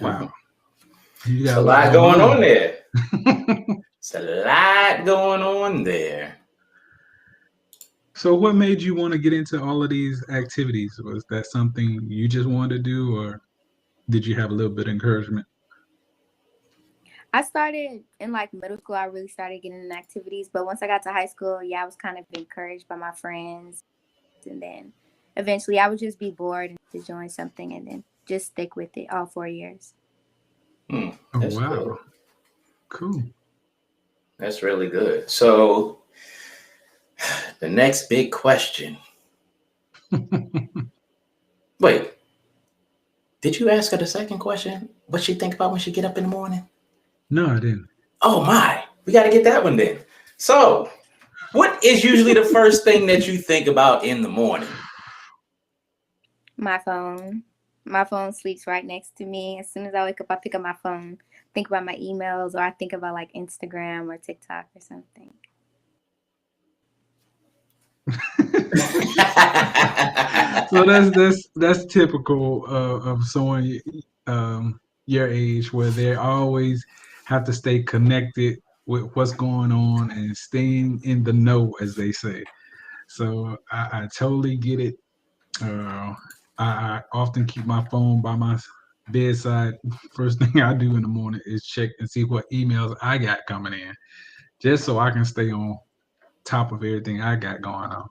Wow. You It's got a a lot lot going going on on. there. It's a lot going on there. So what made you want to get into all of these activities? Was that something you just wanted to do, or did you have a little bit of encouragement? I started in like middle school. I really started getting in activities, but once I got to high school, yeah, I was kind of encouraged by my friends, and then eventually I would just be bored and to join something, and then just stick with it all 4 years. Hmm, Oh, that's good. wow. Cool. That's really good. So the next big question. Wait, did you ask her the second question? What she think about when she get up in the morning? No, I didn't. Oh my, we got to get that one then. So, what is usually the first thing that you think about in the morning? My phone. My phone sleeps right next to me. As soon as I wake up, I pick up my phone, think about my emails, or I think about like Instagram or TikTok or something. So that's typical of someone your age, where they always have to stay connected with what's going on and staying in the know, as they say. So I totally get it. I often keep my phone by my bedside. First thing I do in the morning is check and see what emails I got coming in, just so I can stay on top of everything I got going on.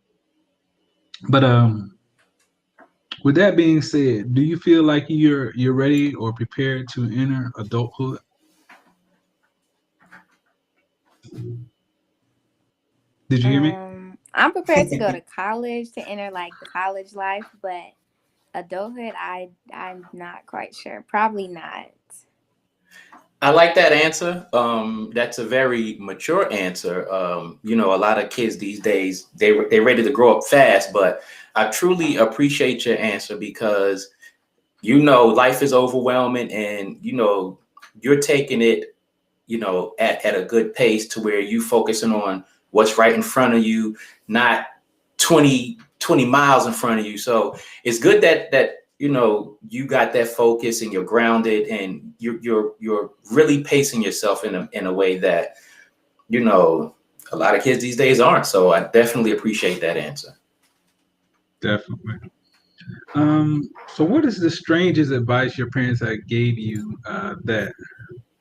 But with that being said, do you feel like you're ready or prepared to enter adulthood? Did you hear me? I'm prepared to go to college to enter like the college life, but adulthood, I'm not quite sure. Probably not. I like that answer. That's a very mature answer. A lot of kids these days they're ready to grow up fast, but I truly appreciate your answer because life is overwhelming, and you're taking it at a good pace to where you focusing on what's right in front of you, not 20 miles in front of you. So it's good that you got that focus and you're grounded and you're really pacing yourself in a way that a lot of kids these days aren't. So I definitely appreciate that answer. Definitely. So what is the strangest advice your parents have gave you that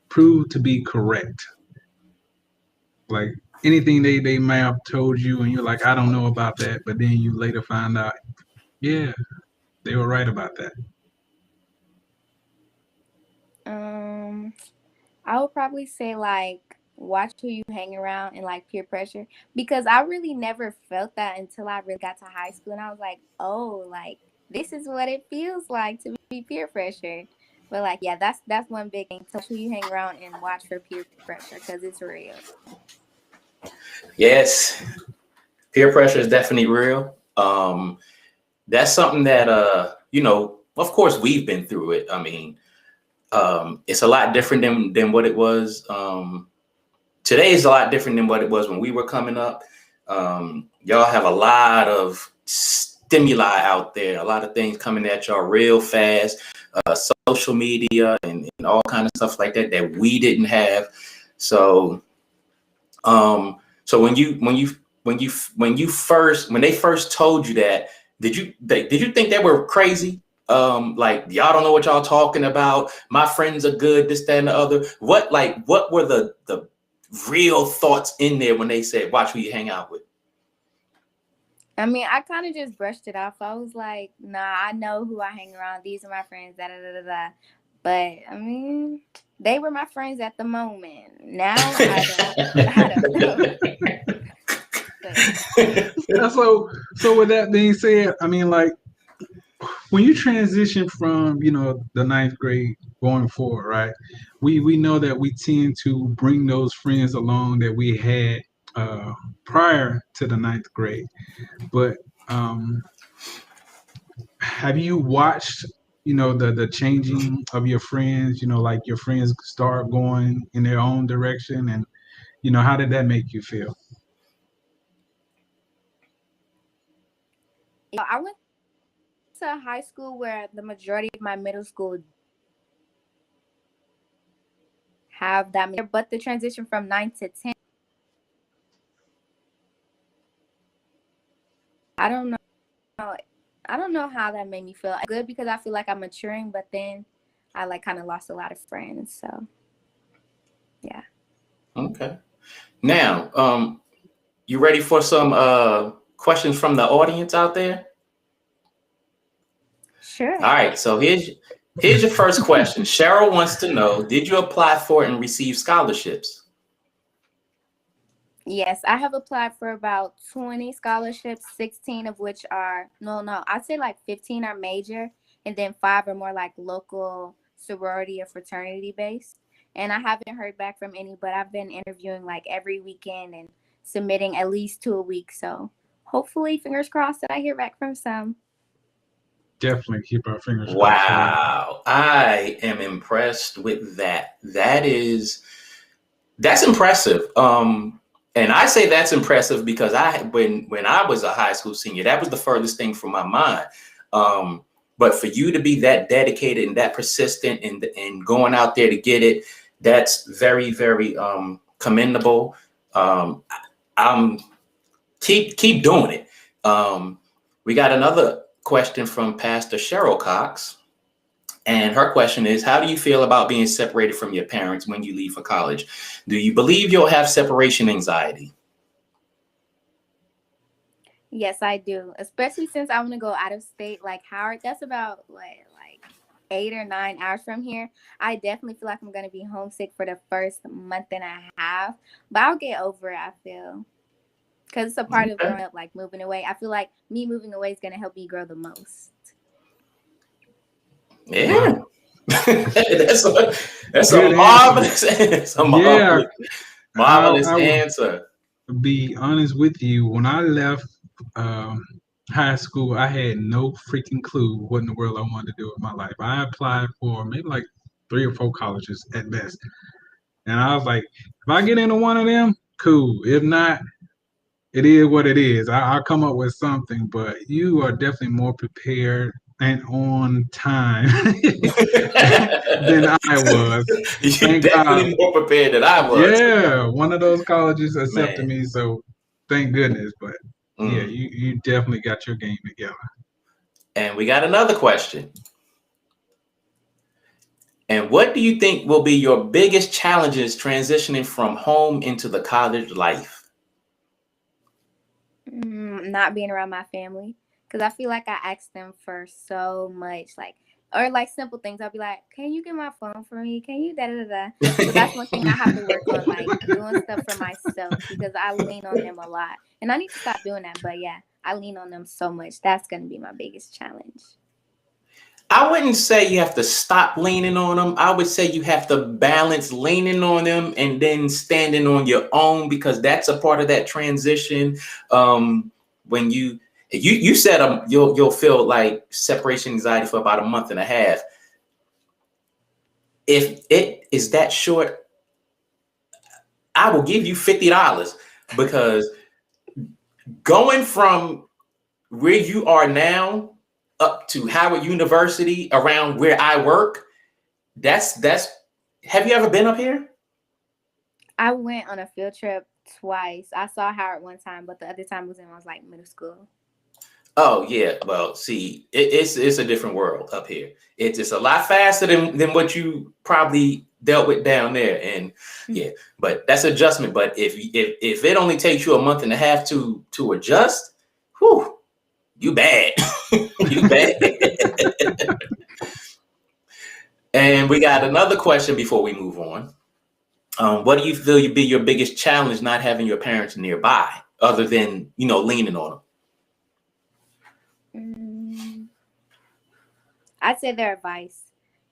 proved to be correct? Like anything they may have told you and you're like, I don't know about that, but then you later find out, yeah, they were right about that. Um, I would probably say like watch who you hang around and like peer pressure, because I really never felt that until I really got to high school, and I was like, oh, like this is what it feels like to be peer pressured. But like, yeah, that's one big thing. Tell who you hang around and watch for peer pressure because it's real. Yes, peer pressure is definitely real. That's something that of course we've been through it. I mean, it's a lot different than what it was. Today is a lot different than what it was when we were coming up. Y'all have a lot of stimuli out there, a lot of things coming at y'all real fast, social media and all kind of stuff like that we didn't have. So, so when they first told you that, did you think they were crazy? Like y'all don't know what y'all talking about. My friends are good, this, that, and the other. What were the real thoughts in there when they said, watch who you hang out with? I mean, I kind of just brushed it off. I was like, nah, I know who I hang around. These are my friends, da da da da da. But I mean, they were my friends at the moment. Now I don't know. But Yeah, so with that being said, I mean, like when you transition from the ninth grade going forward, right? We know that we tend to bring those friends along that we had prior to the ninth grade. But have you watched the changing of your friends? Like your friends start going in their own direction, and how did that make you feel? I went to a high school where the majority of my middle school have that many, but the transition from 9 to 10, I don't know. I don't know how that made me feel. Good because I feel like I'm maturing, but then I like kind of lost a lot of friends. So yeah. Okay. Now, you ready for some questions from the audience out there? Sure. All right. So here's your first question. Cheryl wants to know: did you apply for and receive scholarships? Yes, I have applied for about 20 scholarships, 16 of which are, no, I'd say like 15 are major, and then 5 are more like local sorority or fraternity based. And I haven't heard back from any, but I've been interviewing like every weekend and submitting at least 2 a week. So hopefully, fingers crossed that I hear back from some. Definitely keep our fingers crossed. Wow, I am impressed with that. That's impressive. And I say that's impressive because when I was a high school senior, that was the furthest thing from my mind. But for you to be that dedicated and that persistent and going out there to get it, that's very, very commendable. Keep doing it. We got another question from Pastor Cheryl Cox. And her question is, how do you feel about being separated from your parents when you leave for college? Do you believe you'll have separation anxiety? Yes, I do. Especially since I want to go out of state, like Howard. That's about like 8 or 9 hours from here. I definitely feel like I'm going to be homesick for the first month and a half. But I'll get over it, I feel. Because it's a part of growing up, like moving away. I feel like me moving away is going to help me grow the most. Yeah. that's a marvelous, marvelous answer. Be honest with you, when I left high school, I had no freaking clue what in the world I wanted to do with my life. I applied for maybe like 3 or 4 colleges at best, and I was like, if I get into one of them, cool. If not, it is what it is. I'll come up with something. But you are definitely more prepared and on time than I was. You're definitely more prepared than I was. Yeah, one of those colleges accepted me, so thank goodness. But yeah, you definitely got your game together. And we got another question. And what do you think will be your biggest challenges transitioning from home into the college life? Not being around my family, because I feel like I ask them for so much, or simple things. I'll be like, "Can you get my phone for me? Can you da da da?" So that's one thing I have to work on, like doing stuff for myself, because I lean on them a lot, and I need to stop doing that. But yeah, I lean on them so much. That's gonna be my biggest challenge. I wouldn't say you have to stop leaning on them. I would say you have to balance leaning on them and then standing on your own, because that's a part of that transition. When you said you'll feel like separation anxiety for about a month and a half. If it is that short, I will give you $50, because going from where you are now up to Howard University, around where I work, that's have you ever been up here? I went on a field trip twice. I saw Howard one time, but the other time was when I was like middle school. Oh yeah, well, see, it's a different world up here. It's a lot faster than what you probably dealt with down there, and yeah, but that's adjustment. But if it only takes you a month and a half to adjust, whew, you bad, you bad. And we got another question before we move on. What do you feel would be your biggest challenge not having your parents nearby, other than leaning on them? I'd say their advice,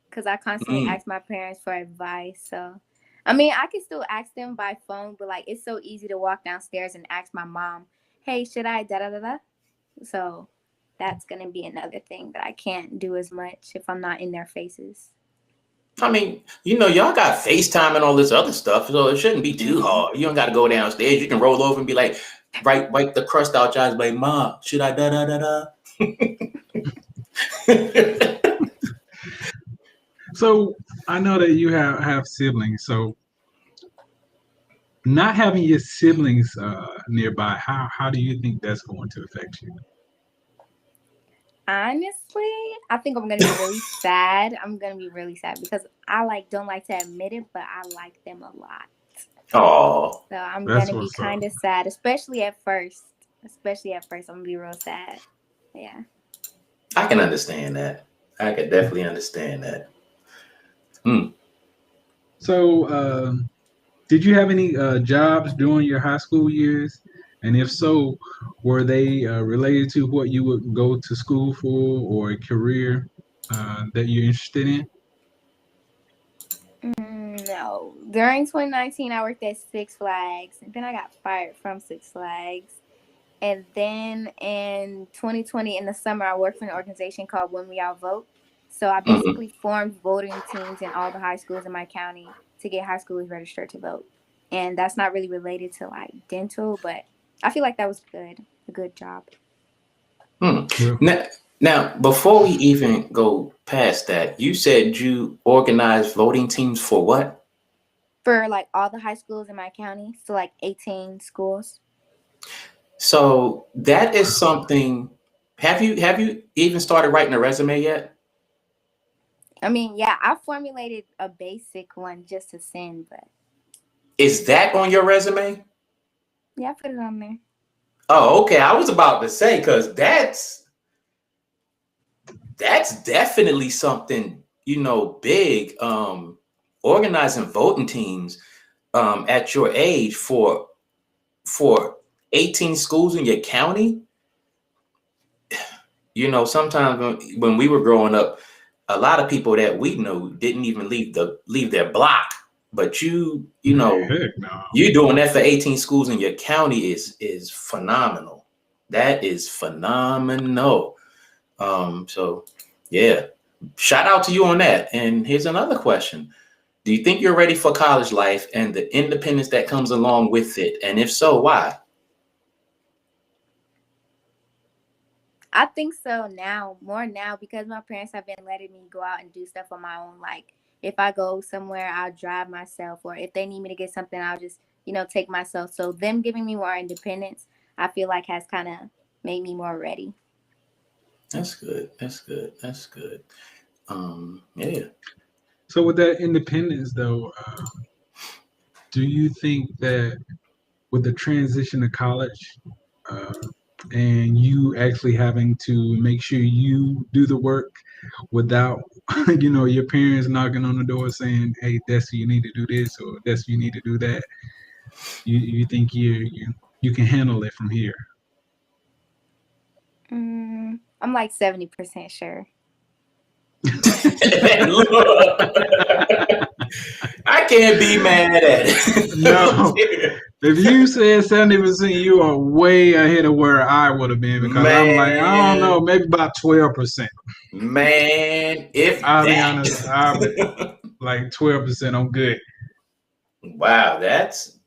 because I constantly ask my parents for advice. So, I mean, I can still ask them by phone, but it's so easy to walk downstairs and ask my mom, "Hey, should I da da da da?" So that's gonna be another thing that I can't do as much if I'm not in their faces. I mean, y'all got FaceTime and all this other stuff, so it shouldn't be too hard. You don't got to go downstairs. You can roll over and be like, wipe the crust out your eyes, like, "Mom, should I da da da da?" So I know that you have siblings. So not having your siblings nearby, how do you think that's going to affect you? Honestly, I think I'm gonna be really sad. I'm gonna be really sad because I like don't like to admit it, but I like them a lot. Oh, So I'm That's gonna be what's up. kind of sad, especially at first. Especially at first, I'm gonna be real sad. Yeah. I can understand that. I could definitely understand that. Hmm. So did you have any jobs during your high school years? And if so, were they related to what you would go to school for or a career that you're interested in? No. During 2019, I worked at Six Flags, and then I got fired from Six Flags. And then in 2020, in the summer, I worked for an organization called When We All Vote. So I Mhm. basically formed voting teams in all the high schools in my county to get high schoolers registered to vote. And that's not really related to like dental, but I feel like that was a good job. Hmm. Well, Now, before we even go past that, you said you organized voting teams for what? For like all the high schools in my county, so like 18 schools. So that is something. Have you even started writing a resume yet? I mean, yeah, I formulated a basic one just to send, but Is that on your resume? yeah, I put it on there. Oh, okay. I was about to say because that's definitely something big. Organizing voting teams at your age for 18 schools in your county. Sometimes when we were growing up, a lot of people that we know didn't even leave their block. But heck no. you doing that for 18 schools in your county is phenomenal. That is phenomenal. So yeah, shout out to you on that. And here's another question. Do you think you're ready for college life and the independence that comes along with it? And if so, why? I think so now, more now, because my parents have been letting me go out and do stuff on my own. Like if I go somewhere, I'll drive myself, or if they need me to get something, I'll just, take myself. So them giving me more independence, I feel like has kind of made me more ready. That's good. That's good. That's good. Yeah. So with that independence, though, do you think that with the transition to college uh, and you actually having to make sure you do the work without, your parents knocking on the door saying, "Hey, Desi, you need to do this," or "Desi, you need to do that," you think you can handle it from here? I'm like 70% sure. I can't be mad at it. No. If you said 70%, you are way ahead of where I would have been because I'm like, I don't know, Man, maybe about 12%. man, if I'll be honest, I'll be that. like 12%. I'm good. Wow, that's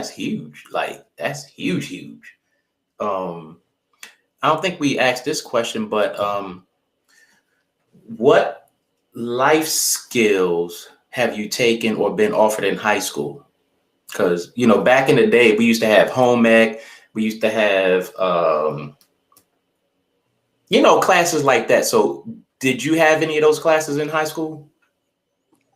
huge. Like that's huge. Um, I don't think we asked this question, but what life skills have you taken or been offered in high school? Because back in the day, we used to have home ec, we used to have classes like that. So, did you have any of those classes in high school?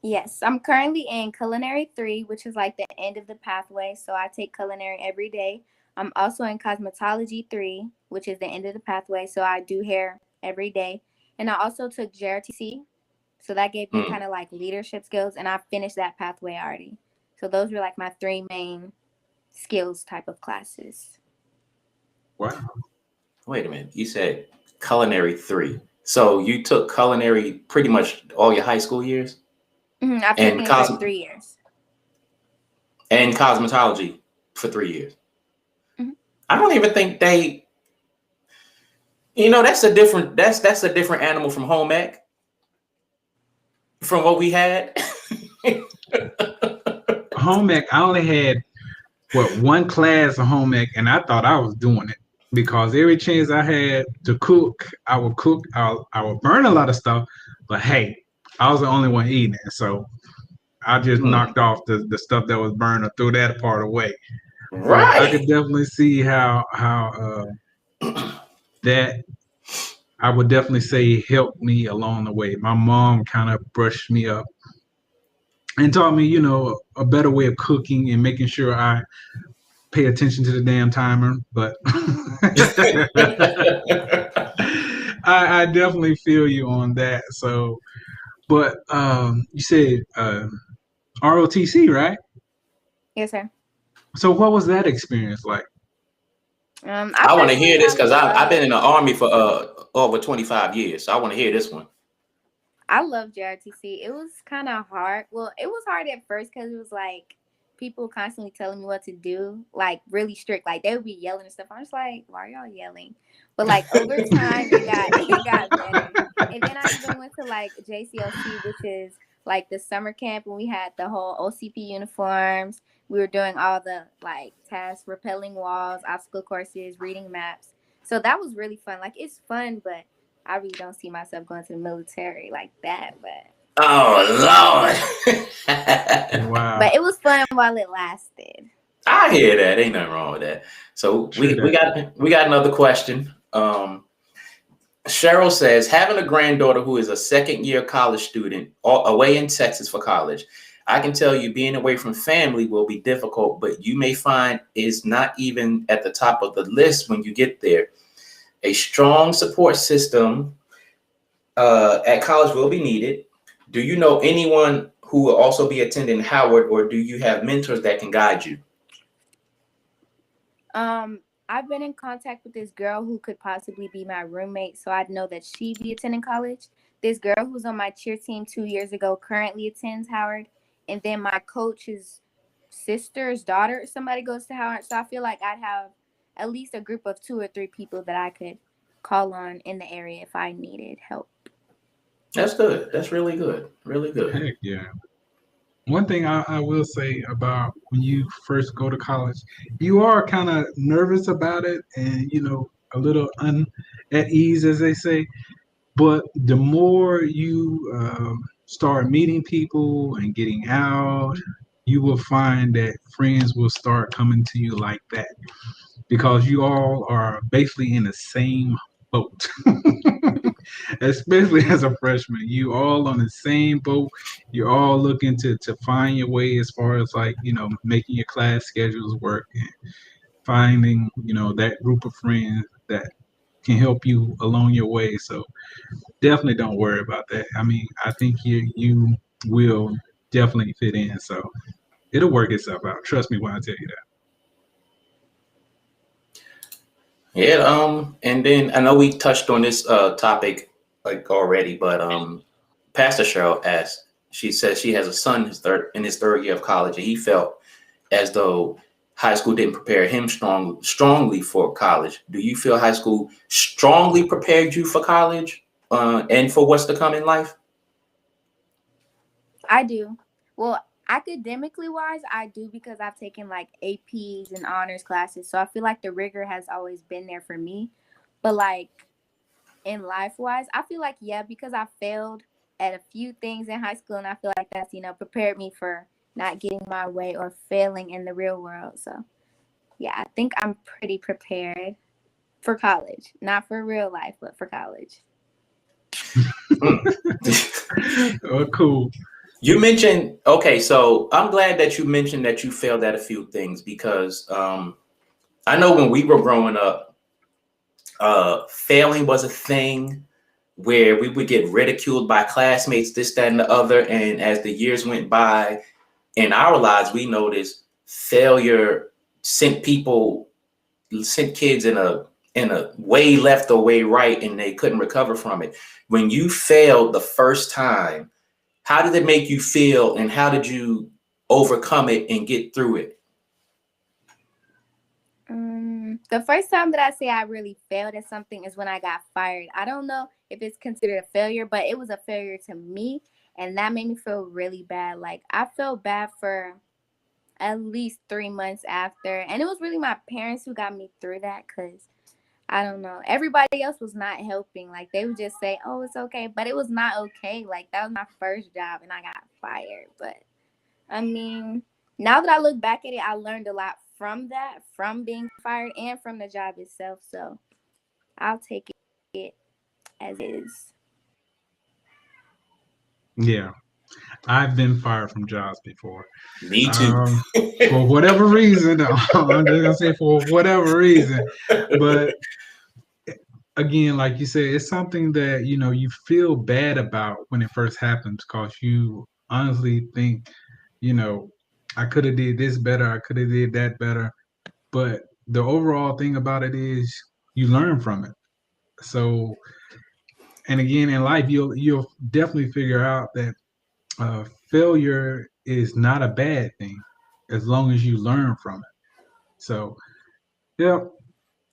Yes, I'm currently in Culinary 3, which is like the end of the pathway. So I take culinary every day. I'm also in Cosmetology 3, which is the end of the pathway. So I do hair every day. And I also took JRTC. So that gave me Mm. kind of like leadership skills. And I finished that pathway already. So those were like my three main skills type of classes. Wow. Wait a minute. You said culinary 3. So you took culinary pretty much all your high school years? I've And taken it for 3 years. And cosmetology for 3 years. Mhm. I don't even think that's a different animal from home ec, from what we had. Home ec, I only had one class of home ec, and I thought I was doing it because every chance I had to cook, I would cook. I would burn a lot of stuff, but hey, I was the only one eating it, so I just Hmm. knocked off the stuff that was burned or threw that part away. But I could Right. definitely see how that I would definitely say helped me along the way. My mom kind of brushed me up and taught me, a better way of cooking and making sure I pay attention to the damn timer. But I definitely feel you on that. So, but you said ROTC, right? Yes, sir. So, what was that experience like? I I want to hear personally this I because I've love been in the army for over 25 years. So I want to hear this one. I love JRTC. It was kind of hard. Well, it was hard at first because it was like people constantly telling me what to do, like really strict. Like they would be yelling and stuff. I'm just like, why are y'all yelling? But like over time, it got better. And then I even went to like JCLC, which is like the summer camp, and we had the whole OCP uniforms. We were doing all the like tasks, rappelling walls, obstacle courses, reading maps. So that was really fun. Like it's fun, but I really don't see myself going to the military like that, Oh Lord. Wow, but it was fun while it lasted. I hear that. Ain't nothing wrong with that. So true we that. got another question. Cheryl says, having a granddaughter who is a second year college student away in Texas for college, I can tell you being away from family will be difficult, but you may find it's not even at the top of the list when you get there. A strong support system at college will be needed. Do you know anyone who will also be attending Howard, or do you have mentors that can guide you? I've been in contact with this girl who could possibly be my roommate, so I'd know that she'd be attending college. This girl who's on my cheer team 2 years ago currently attends Howard, and then my coach's sister's daughter, somebody goes to Howard. So I feel like I'd have at least a group of 2 or 3 people that I could call on in the area if I needed help. That's good. That's really good. Really good. Heck yeah. One thing I will say about when you first go to college, you are kind of nervous about it and, a little at ease, as they say. But the more you start meeting people and getting out, you will find that friends will start coming to you like that because you all are basically in the same boat. Especially as a freshman, you all on the same boat. You're all looking to find your way as far as like, making your class schedules work and finding, that group of friends that can help you along your way. So definitely don't worry about that. I mean, I think you will definitely fit in. So it'll work itself out. Trust me when I tell you that. Yeah, and then I know we touched on this topic like already, but Pastor Cheryl asked, she says she has a son in his third year of college, and he felt as though high school didn't prepare him strongly for college. Do you feel high school strongly prepared you for college and for what's to come in life? I do. Well, academically wise, I do because I've taken like APs and honors classes. So I feel like the rigor has always been there for me. But like in life wise, I feel like, yeah, because I failed at a few things in high school and I feel like that's, prepared me for not getting my way or failing in the real world. So yeah, I think I'm pretty prepared for college. Not for real life, but for college. Oh, cool. You mentioned, okay, so I'm glad that you mentioned that you failed at a few things because I know when we were growing up, failing was a thing where we would get ridiculed by classmates, this, that, and the other. And as the years went by in our lives, we noticed failure sent kids in a way left or way right, and they couldn't recover from it. When you failed the first time, how did it make you feel, and how did you overcome it and get through it? The first time that I say I really failed at something is when I got fired. I don't know if it's considered a failure, but it was a failure to me, and that made me feel really bad. Like I felt bad for at least 3 months after, and it was really my parents who got me through that because I don't know. Everybody else was not helping. Like they would just say, "Oh, it's okay," but it was not okay. Like that was my first job, and I got fired. But I mean, now that I look back at it, I learned a lot from that, from being fired, and from the job itself. So I'll take it as is. Yeah, I've been fired from jobs before. Me too. For whatever reason, I'm just gonna say for whatever reason, but again, like you said, it's something that you feel bad about when it first happens because you honestly think, I could have did this better, I could have did that better, but the overall thing about it is you learn from it. So, and again, in life, you'll definitely figure out that failure is not a bad thing as long as you learn from it. So, yeah,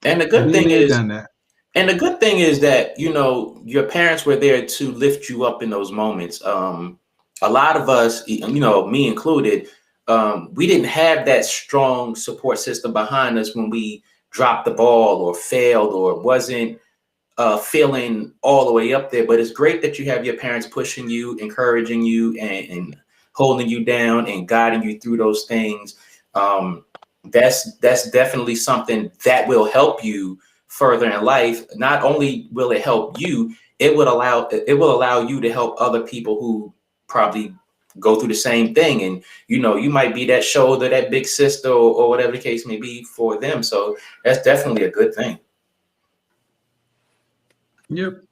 And the good been thing there, is, done that. and the good thing is that, your parents were there to lift you up in those moments. A lot of us, me included, we didn't have that strong support system behind us when we dropped the ball or failed or wasn't feeling all the way up there. But it's great that you have your parents pushing you, encouraging you, and holding you down and guiding you through those things. That's definitely something that will help you further in life. Not only will it help you, it will allow you to help other people who probably go through the same thing. And you might be that shoulder, that big sister, or whatever the case may be for them. So that's definitely a good thing. Yep.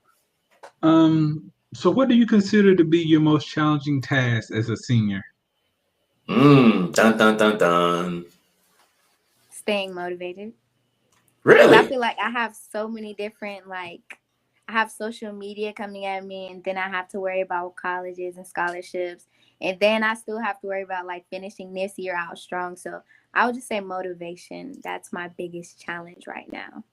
So what do you consider to be your most challenging task as a senior? Dun dun dun dun. Staying motivated. Really? I feel like I have so many different, I have social media coming at me, and then I have to worry about colleges and scholarships, and then I still have to worry about finishing this year out strong. So I would just say motivation. That's my biggest challenge right now.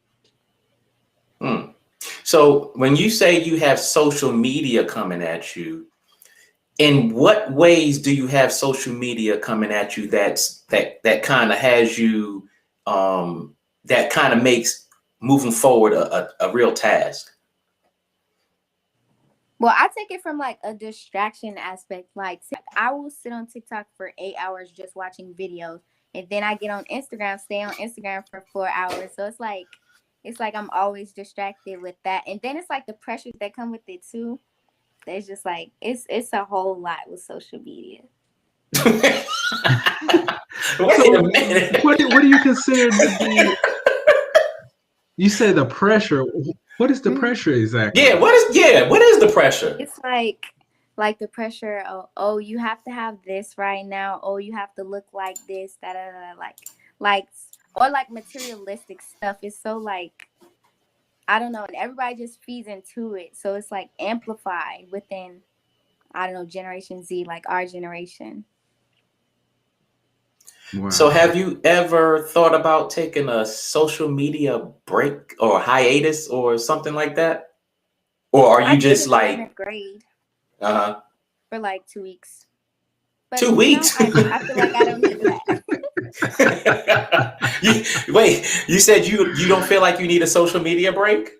So when you say you have social media coming at you, in what ways do you have social media coming at you that kind of has you that kind of makes moving forward a real task? Well, I take it from a distraction aspect. I will sit on TikTok for 8 hours just watching videos, and then I get on Instagram, stay on Instagram for 4 hours. So it's like I'm always distracted with that, and then it's the pressures that come with it too. There's just it's a whole lot with social media. Wait a minute. What do you consider to be? You said the pressure. What is the pressure exactly? Yeah, what is the pressure? It's like the pressure of, oh, you have to have this right now. Oh, you have to look like this, da da da, or materialistic stuff. It's so I don't know, and everybody just feeds into it. So it's amplified within, I don't know, Generation Z, our generation. Wow. So have you ever thought about taking a social media break or hiatus or something like that? Or are you just grade for 2 weeks? But 2 weeks? I feel like I don't need that. Wait, you said you don't feel like you need a social media break?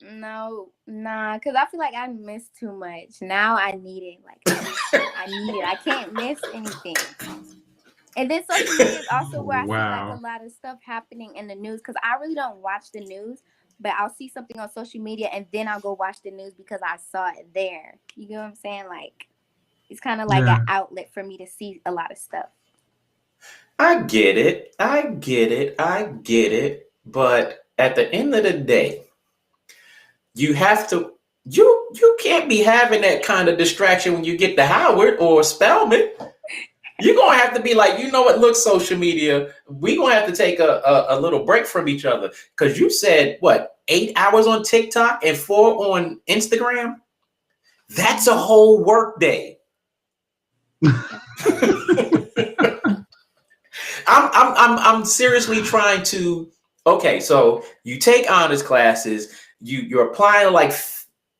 No, nah, because I feel like I miss too much. Now I need it. I need it. I can't miss anything. And then social media is also where I see a lot of stuff happening in the news, because I really don't watch the news, but I'll see something on social media and then I'll go watch the news because I saw it there. You know what I'm saying? It's kind of an outlet for me to see a lot of stuff. I get it. But at the end of the day, you have to, you can't be having that kind of distraction when you get to Howard or Spelman. You're going to have to be look, social media, we're going to have to take a little break from each other. Because you said, 8 hours on TikTok and 4 on Instagram? That's a whole work day. I'm seriously trying to, okay, so you take honors classes, you're applying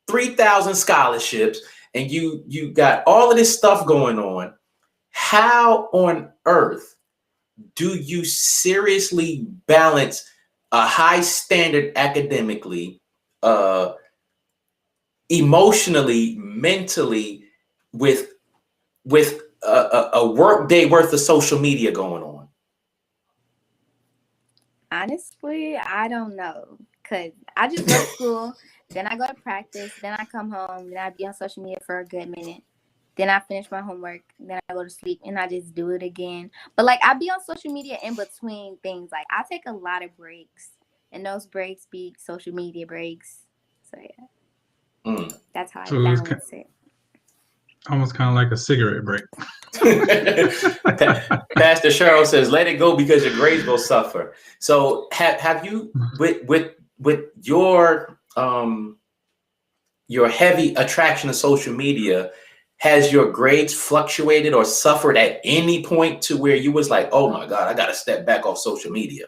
3,000 scholarships, and you got all of this stuff going on. How on earth do you seriously balance a high standard academically, emotionally, mentally, with a work day worth of social media going on? Honestly, I don't know, cause I just go to school, then I go to practice, then I come home, then I be on social media for a good minute. Then I finish my homework, then I go to sleep, and I just do it again. But like I be on social media in between things. Like I take a lot of breaks, and those breaks be social media breaks. So yeah, that's how I So it's balance it. almost kind of like a cigarette break. Pastor Cheryl says, "Let it go because your grades will suffer." So have you with your heavy attraction to social media, has your grades fluctuated or suffered at any point to where you was like, "Oh my God, I got to step back off social media"?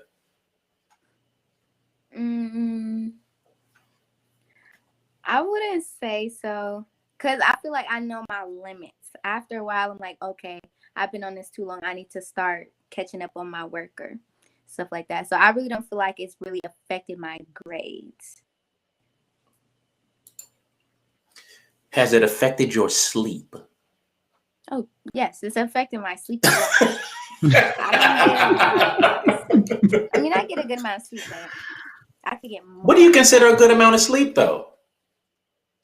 I wouldn't say so, because I feel like I know my limits. After a while, I'm like, okay, I've been on this too long. I need to start catching up on my work or stuff like that. So I really don't feel like it's really affected my grades. Has it affected your sleep? Oh, yes, it's affecting my sleep a lot. I mean, I get a good amount of sleep, but I could get more. What do you consider a good amount of sleep, though?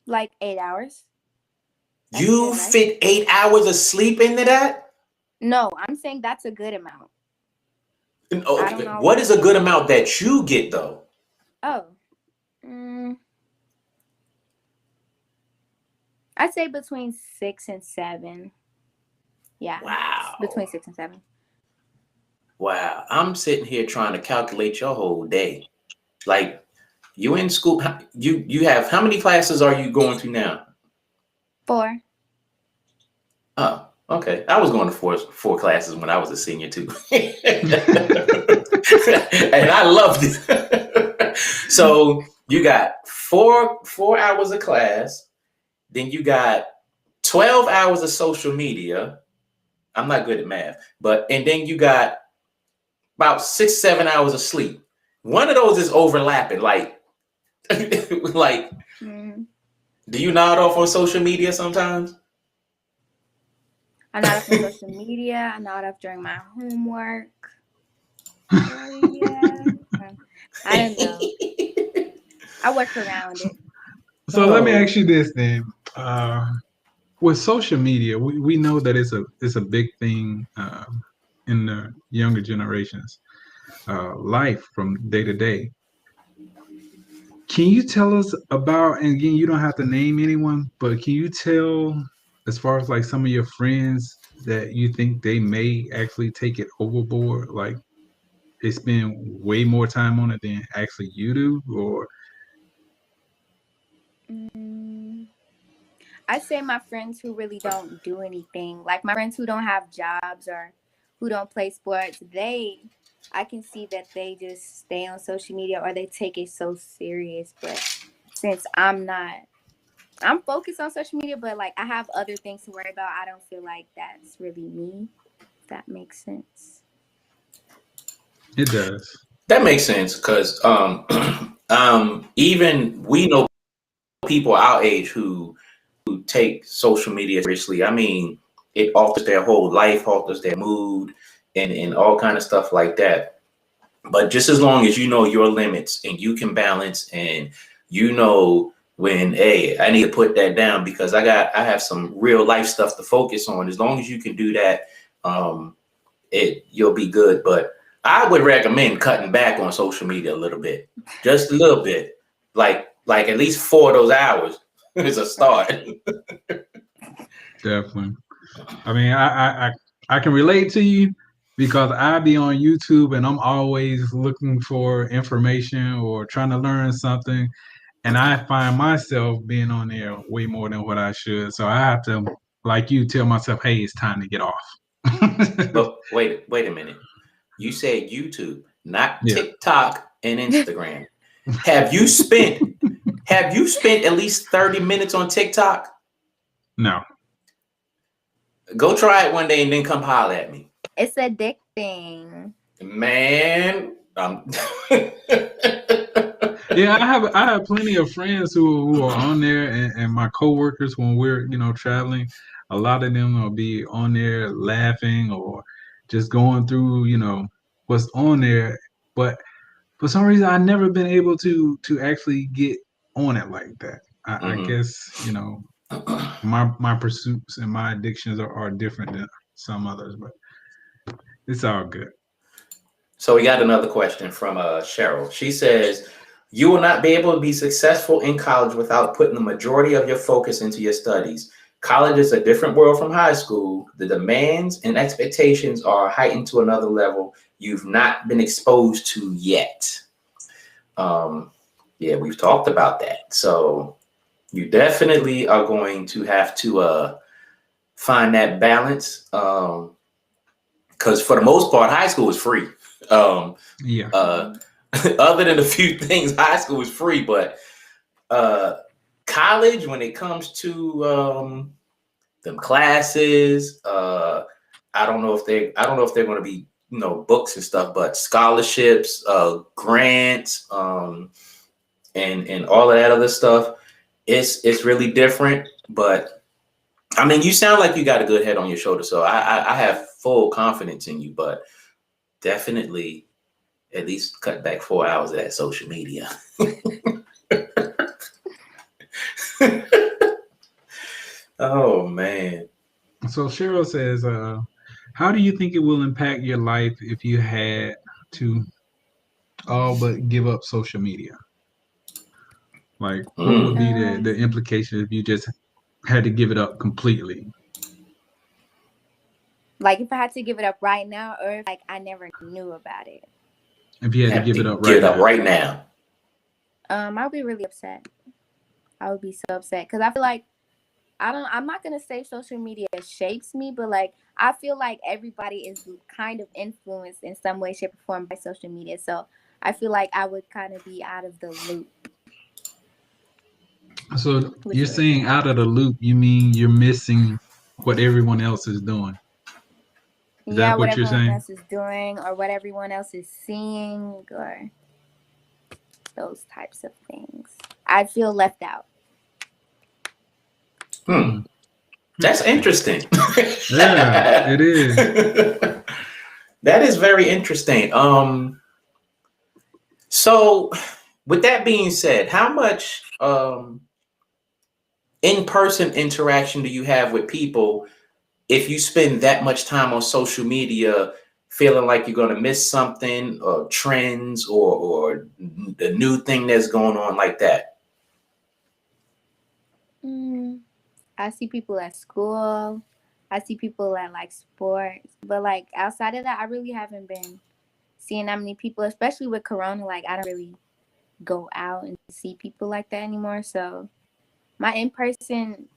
Like 8 hours. That's You good, right? fit 8 hours of sleep into that? No, I'm saying that's a good amount. Okay. What is a good amount that you get, though? Oh. I'd say between 6 and 7. Yeah. Wow. Between 6 and 7. Wow. I'm sitting here trying to calculate your whole day. Like, you in school, you have, how many classes are you going to now? 4. Oh, okay. I was going to four classes when I was a senior too. And I loved it. So you got four hours of class, then you got 12 hours of social media. I'm not good at math, and then you got about 6-7 hours of sleep. One of those is overlapping. Like, do you nod off on social media sometimes? I nod off on social media. I nod off during my homework. Yeah. I don't know. I work around it. So let me ask you this then. With social media, we know that it's a big thing in the younger generations' life from day to day. Can you tell us about, and again, you don't have to name anyone, but can you tell, as far as like some of your friends that you think they may actually take it overboard, like they spend way more time on it than actually you do, or? I'd say my friends who really don't do anything, like my friends who don't have jobs or who don't play sports, I can see that they just stay on social media or they take it so serious. But since I'm focused on social media, but like I have other things to worry about, I don't feel like that's really me. If that makes sense. It does. That makes sense because even we know people our age who take social media seriously. I mean, it alters their whole life, alters their mood, and all kind of stuff like that. But just as long as you know your limits and you can balance, and you know when, hey, I need to put that down because I have some real life stuff to focus on. As long as you can do that, you'll be good. But I would recommend cutting back on social media a little bit, just a little bit, like at least 4 of those hours is a start. Definitely. I mean, I can relate to you because I be on YouTube and I'm always looking for information or trying to learn something, and I find myself being on there way more than what I should. So I have to, like you, tell myself, "Hey, it's time to get off." But wait a minute. You said YouTube, not Yeah. TikTok and Instagram. Have you spent at least 30 minutes on TikTok? No. Go try it one day and then come holler at me. It's addicting. Man, Um, Yeah, I have plenty of friends who are on there, and my coworkers when we're traveling. A lot of them will be on there laughing or just going through what's on there. But for some reason, I never been able to actually get on it like that. I mhm. guess my pursuits and my addictions are different than some others, but it's all good. So we got another question from Cheryl. She says, "You will not be able to be successful in college without putting the majority of your focus into your studies. College is a different world from high school. The demands and expectations are heightened to another level you've not been exposed to yet." Yeah, we've talked about that. So you definitely are going to have to find that balance. Because for the most part, high school is free. Yeah. Other than a few things, high school is free, but college, when it comes to them classes, I don't know if they're going to be books and stuff, but scholarships, grants, and all of that other stuff. It's really different, but I mean, you sound like you got a good head on your shoulder, so I have full confidence in you, but definitely at least cut back 4 hours of that social media. Oh man. So Cheryl says, how do you think it will impact your life if you had to all but give up social media? Like, what would be the implication if you just had to give it up completely? Like if I had to give it up right now, or if like I never knew about it. If you had to Have give to it up give it right up now. right now. I would be really upset. I would be so upset because I feel like I'm not gonna say social media shapes me, but like I feel like everybody is kind of influenced in some way, shape, or form by social media. So I feel like I would kind of be out of the loop. So you're saying out of the loop, you mean you're missing what everyone else is doing? Is Yeah, that what what you're everyone saying? else is doing or what everyone else is seeing or those types of things. I feel left out. That's interesting. Yeah, it is. That is very interesting. So with that being said, how much in-person interaction do you have with people if you spend that much time on social media feeling like you're going to miss something or trends or the new thing that's going on like that? I see people at school. I see people at like sports. But like outside of that, I really haven't been seeing that many people, especially with Corona. Like I don't really go out and see people like that anymore. So my in-person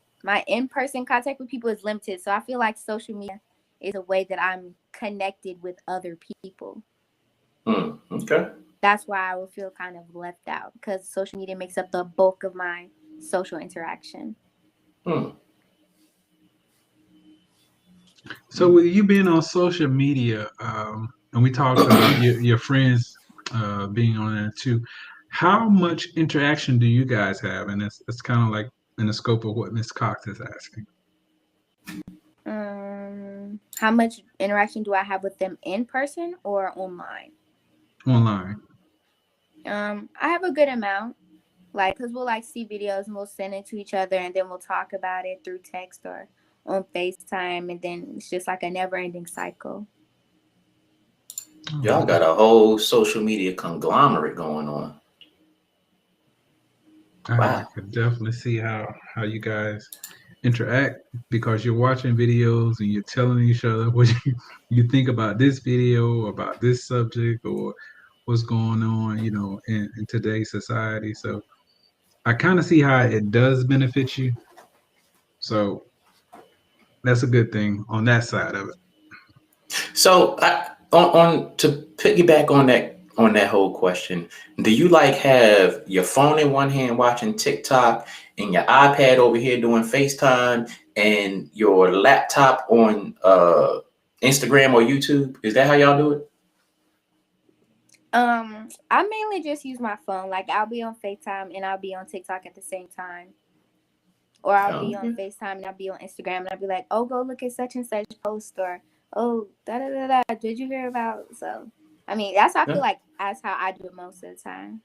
contact with people is limited. So I feel like social media is a way that I'm connected with other people. Okay. That's why I would feel kind of left out because social media makes up the bulk of my social interaction. So with you being on social media, and we talked about your friends being on there too, how much interaction do you guys have? And it's kind of like in the scope of what Miss Cox is asking. How much interaction do I have with them in person or online? Online. I have a good amount, like, cause we'll like see videos and we'll send it to each other, and then we'll talk about it through text or on FaceTime, and then it's just like a never-ending cycle. Y'all got a whole social media conglomerate going on. I could definitely see how you guys interact because you're watching videos and you're telling each other what you think about this video, about this subject, or what's going on, in today's society. So I kind of see how it does benefit you. So that's a good thing on that side of it. So on to piggyback on that whole question, do you like have your phone in one hand watching TikTok and your iPad over here doing FaceTime and your laptop on Instagram or YouTube? Is that how y'all do it? I mainly just use my phone. Like I'll be on FaceTime and I'll be on TikTok at the same time. Or I'll be on FaceTime and I'll be on Instagram and I'll be like, oh, go look at such and such post, or oh, da da da da. Did you hear about? So I mean, that's how I feel like that's how I do it most of the time.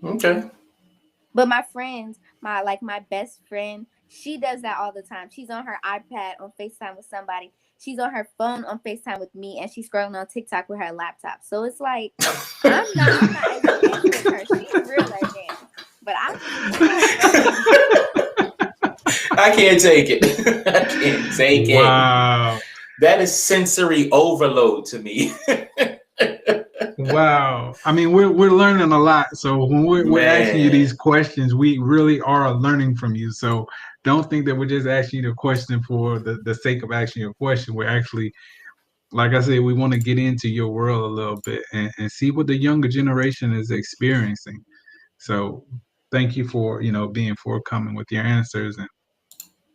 Okay. But my friends, my best friend, she does that all the time. She's on her iPad on FaceTime with somebody. She's on her phone on FaceTime with me, and she's scrolling on TikTok with her laptop. So it's like I'm not as advanced as her. She's real advanced, but I can't take it. I can't take it. Wow. That is sensory overload to me. Wow. I mean, we're learning a lot. So when we're asking you these questions, we really are learning from you. So don't think that we're just asking you the question for the sake of asking you a question. We're actually, like I said, we want to get into your world a little bit and see what the younger generation is experiencing. So thank you for, being forthcoming with your answers and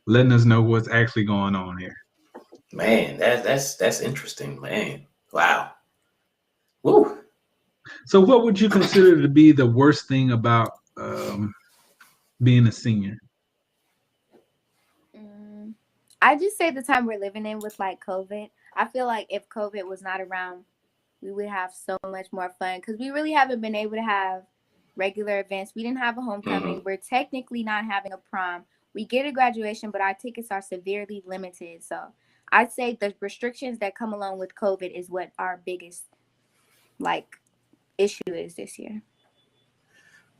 letting us know what's actually going on here. Man, that's interesting, man. Wow. Woo. So what would you consider to be the worst thing about being a senior? I just say the time we're living in with like COVID. I feel like if COVID was not around, we would have so much more fun because we really haven't been able to have regular events. We didn't have a homecoming. We're technically not having a prom. We get a graduation, but our tickets are severely limited. So I'd say the restrictions that come along with COVID is what our biggest issue is this year.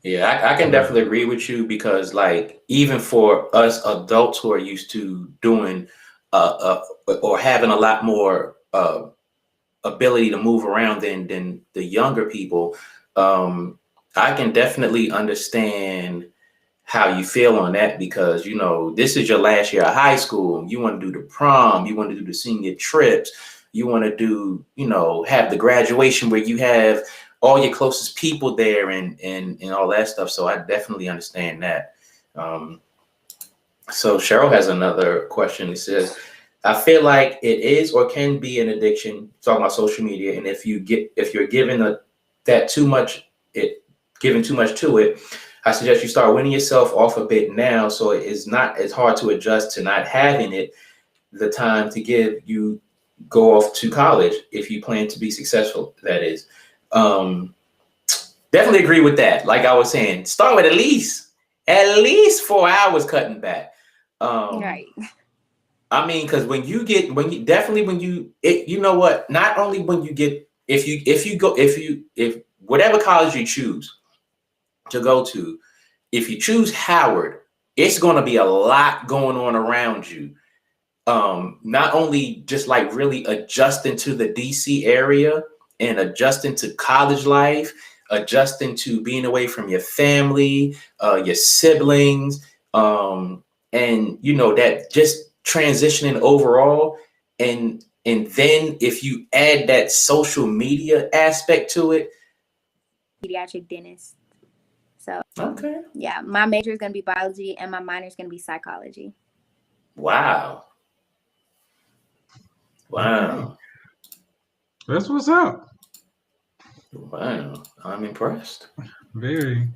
Yeah, I can definitely agree with you because, like, even for us adults who are used to doing or having a lot more ability to move around than the younger people, I can definitely understand how you feel on that because, this is your last year of high school. You want to do the prom, you want to do the senior trips, you want to do, have the graduation where you have all your closest people there and all that stuff. So I definitely understand that. So Cheryl has another question. It says, I feel like it is or can be an addiction, talking about social media. And if you're giving too much to it, I suggest you start weaning yourself off a bit now. So it's not as hard to adjust to not having it the time to go off to college if you plan to be successful, that is. Definitely agree with that. Like I was saying, start with at least 4 hours cutting back. Right. I mean, because not only when you get, if whatever college you choose to go to, if you choose Howard, it's going to be a lot going on around you. Not only just like really adjusting to the DC area and adjusting to college life, adjusting to being away from your family, your siblings, and that just transitioning overall. And then if you add that social media aspect to it. Pediatric dentist. So okay. Yeah, my major is going to be biology and my minor is going to be psychology. Wow. That's what's up. Wow, I'm impressed. Very.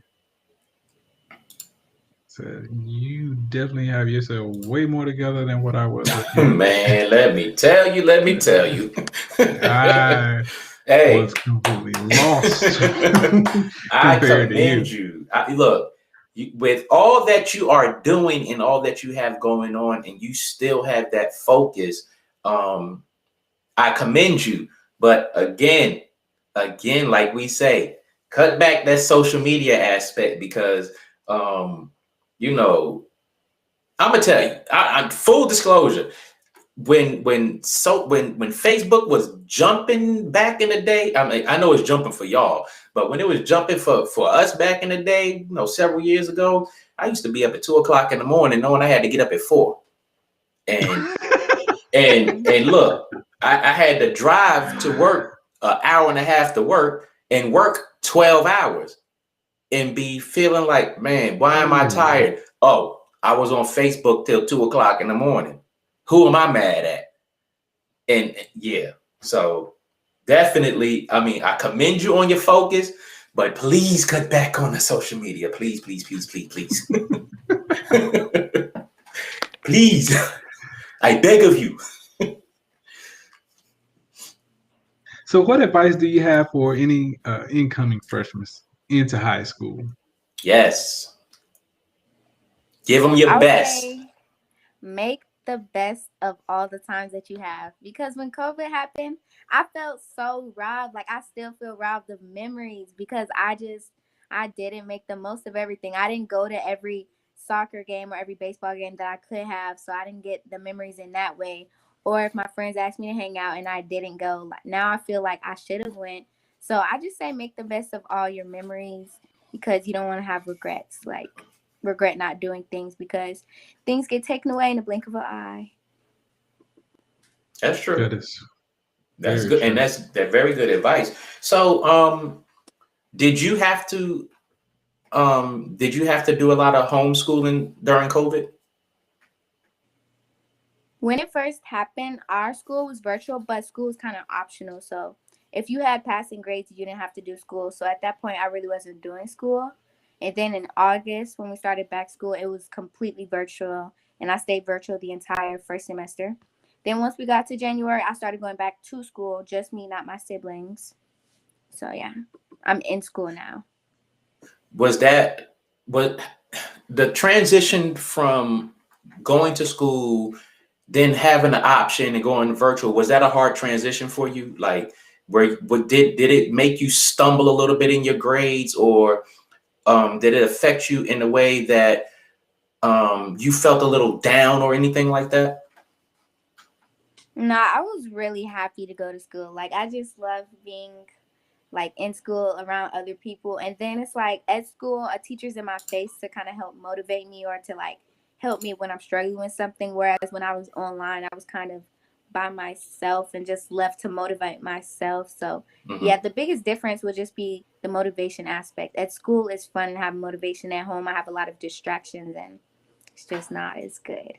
So you definitely have yourself way more together than what I was. Man, let me tell you. I was completely lost. I commend you. Look, with all that you are doing and all that you have going on, and you still have that focus, I commend you. But again, like we say, cut back that social media aspect because, I'm gonna tell you, I'm full disclosure. When Facebook was jumping back in the day, I mean, I know it's jumping for y'all, but when it was jumping for us back in the day, several years ago, I used to be up at 2:00 in the morning, knowing I had to get up at 4. And look, I had to drive to work an hour and a half to work and work 12 hours and be feeling like, man, why am I tired? Oh, I was on Facebook till 2:00 in the morning. Who am I mad at? And yeah, so definitely. I mean, I commend you on your focus, but please cut back on the social media. Please, please, please, please, please. Please. I beg of you. So, what advice do you have for any incoming freshmen into high school? Yes. Give them your I would best. say make the best of all the times that you have, because when COVID happened, I felt so robbed. Like I still feel robbed of memories because I didn't make the most of everything. I didn't go to every soccer game or every baseball game that I could have, so I didn't get the memories in that way. Or if my friends asked me to hang out and I didn't go, like now I feel like I should have went. So I just say make the best of all your memories, because you don't want to have regrets, like regret not doing things, because things get taken away in the blink of an eye. That's true. That is That's very good. true. And that's very good advice. So did you have to do a lot of homeschooling during COVID? When it first happened, our school was virtual, but school was kind of optional. So if you had passing grades, you didn't have to do school. So at that point, I really wasn't doing school. And then in August, when we started back school, it was completely virtual. And I stayed virtual the entire first semester. Then once we got to January, I started going back to school, just me, not my siblings. So yeah, I'm in school now. Was the transition from going to school, then having the option and going virtual, was that a hard transition for you? Like, did it make you stumble a little bit in your grades, or did it affect you in a way that you felt a little down or anything like that? Nah, I was really happy to go to school. Like I just love being like in school around other people. And then it's like at school, a teacher's in my face to kind of help motivate me or to like help me when I'm struggling with something. Whereas when I was online, I was kind of by myself and just left to motivate myself. So yeah, the biggest difference would just be the motivation aspect. At school, it's fun and have motivation. At home, I have a lot of distractions and it's just not as good.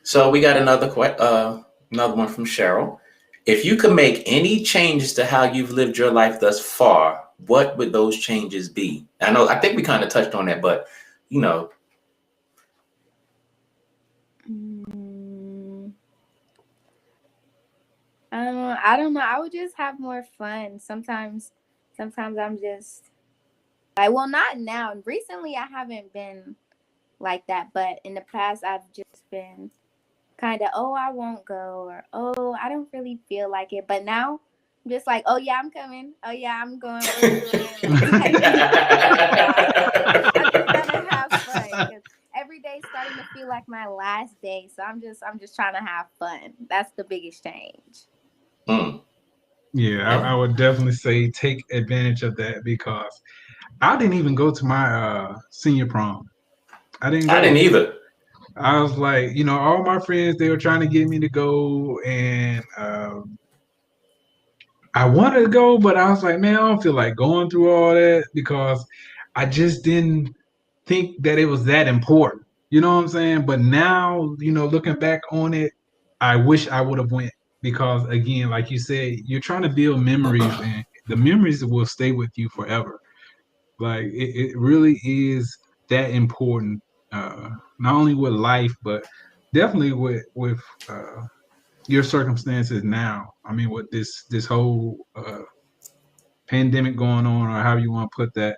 So we got another one from Cheryl. If you could make any changes to how you've lived your life thus far, what would those changes be? I think we kind of touched on that, but you know. I don't know. I would just have more fun. Sometimes I'm just like, well, not now. Recently, I haven't been like that, but in the past, I've just been kind of, oh, I won't go, or oh, I don't really feel like it. But now I'm just like, oh yeah, I'm coming. Oh yeah, I'm going. I just gotta have fun. Every day is starting to feel like my last day, so I'm just trying to have fun. That's the biggest change. Yeah, I would definitely say take advantage of that, because I didn't even go to my senior prom. I didn't either. I was like, all my friends, they were trying to get me to go, and I wanted to go, but I was like, man, I don't feel like going through all that, because I just didn't think that it was that important. You know what I'm saying? But now, looking back on it, I wish I would have went, because again, like you said, you're trying to build memories, and the memories will stay with you forever. Like it really is that important, not only with life, but definitely with your circumstances now. I mean, with this whole pandemic going on, or however you want to put that,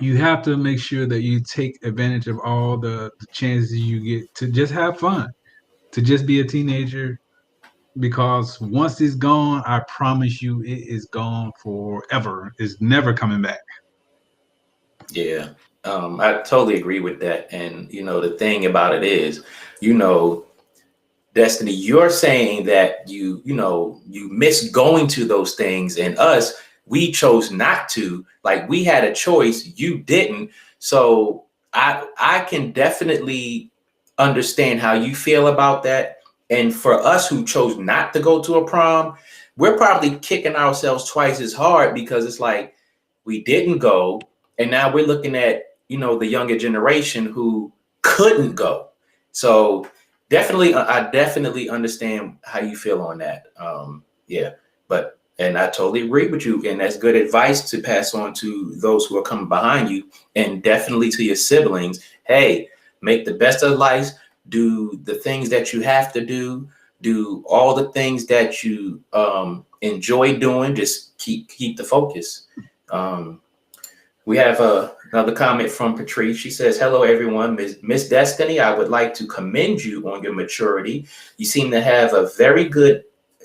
you have to make sure that you take advantage of all the chances you get to just have fun, to just be a teenager, because once it's gone, I promise you, it is gone forever. It's never coming back. Yeah, I totally agree with that. And, the thing about it is, Destiny, you're saying that you miss going to those things, and us, we chose not to. Like, we had a choice, you didn't. So I can definitely understand how you feel about that. And for us who chose not to go to a prom, we're probably kicking ourselves twice as hard, because it's like we didn't go, and now we're looking at the younger generation who couldn't go. So definitely, I definitely understand how you feel on that. Yeah, but and I totally agree with you, and that's good advice to pass on to those who are coming behind you, and definitely to your siblings. Hey, make the best of life. Do the things that you have to do. Do all the things that you enjoy doing. Just keep the focus. Um, we have another comment from Patrice. She says, "Hello, everyone. Miss Destiny, I would like to commend you on your maturity. You seem to have a very good,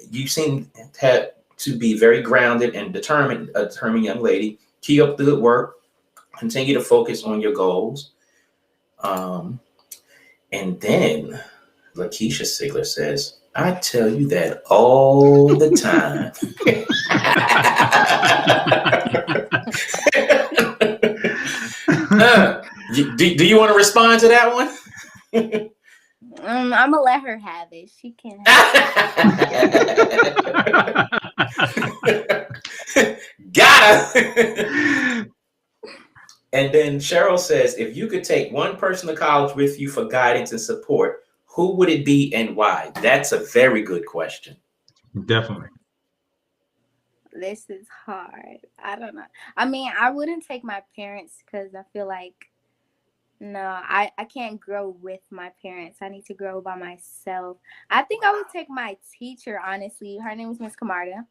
you seem to be very grounded and determined, a determined young lady. Keep up the good work. Continue to focus on your goals." And then Lakeisha Sigler says, "I tell you that all the time." Do you want to respond to that one? I'm gonna let her have it. She can have it. Got her. And then Cheryl says, if you could take one person to college with you for guidance and support, who would it be and why? That's a very good question. Definitely. This is hard. I don't know. I mean, I wouldn't take my parents because I feel like, no, I can't grow with my parents. I need to grow by myself. I think I would take my teacher, honestly. Her name is Miss Camarda.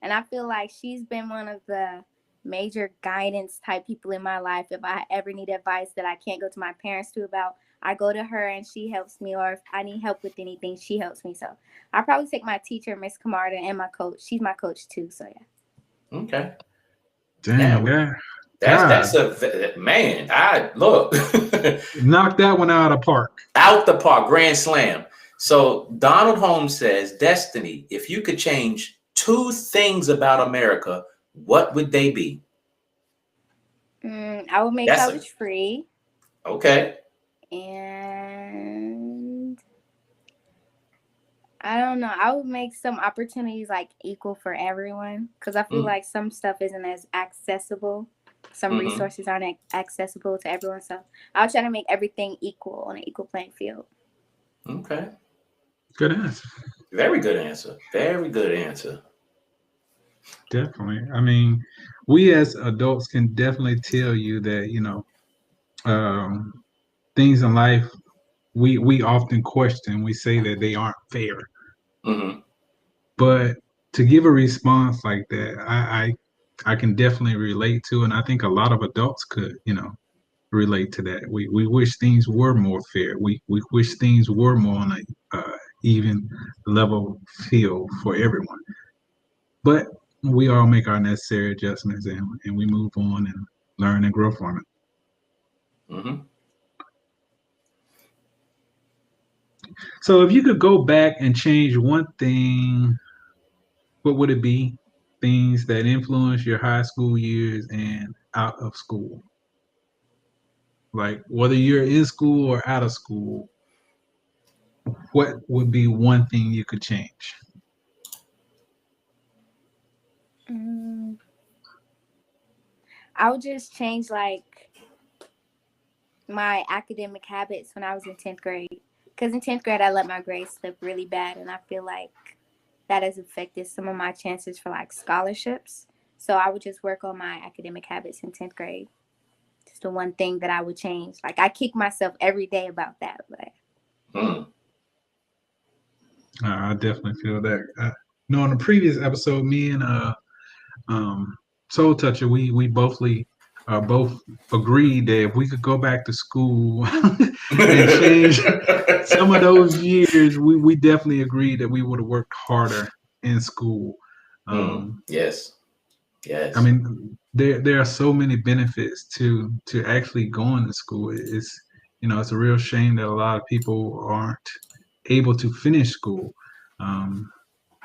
And I feel like she's been one of the major guidance type people in my life. If I ever need advice that I can't go to my parents to about, I go to her and she helps me. Or if I need help with anything, she helps me. So I'll probably take my teacher, Miss Camarda, and my coach. She's my coach too. So yeah. Okay. Damn, yeah. That's a man. I look. Knock that one out of the park. Out the park, grand slam. So Donald Holmes says, Destiny, if you could change 2 things about America, what would they be? I would make college free. Okay. And I don't know. I would make some opportunities like equal for everyone because I feel like some stuff isn't as accessible. Some resources aren't accessible to everyone. So I'll try to make everything equal on an equal playing field. Okay. Good answer. Very good answer. Very good answer. Definitely. I mean, we as adults can definitely tell you that, things in life we often question. We say that they aren't fair. But to give a response like that, I can definitely relate to, and I think a lot of adults could, relate to that. We wish things were more fair. We wish things were more on a even level field for everyone. But we all make our necessary adjustments and we move on and learn and grow from it. So if you could go back and change one thing, what would it be? Things that influence your high school years and out of school. Like whether you're in school or out of school, what would be one thing you could change? I would just change like my academic habits when I was in 10th grade. Because in 10th grade, I let my grades slip really bad. And I feel like that has affected some of my chances for like scholarships. So I would just work on my academic habits in 10th grade. Just the one thing that I would change. Like I kick myself every day about that. But I definitely feel that. In the previous episode, me and Soul Toucher, we both agreed that if we could go back to school and change some of those years, we definitely agreed that we would have worked harder in school. Yes. I mean, there are so many benefits to actually going to school. It's it's a real shame that a lot of people aren't able to finish school.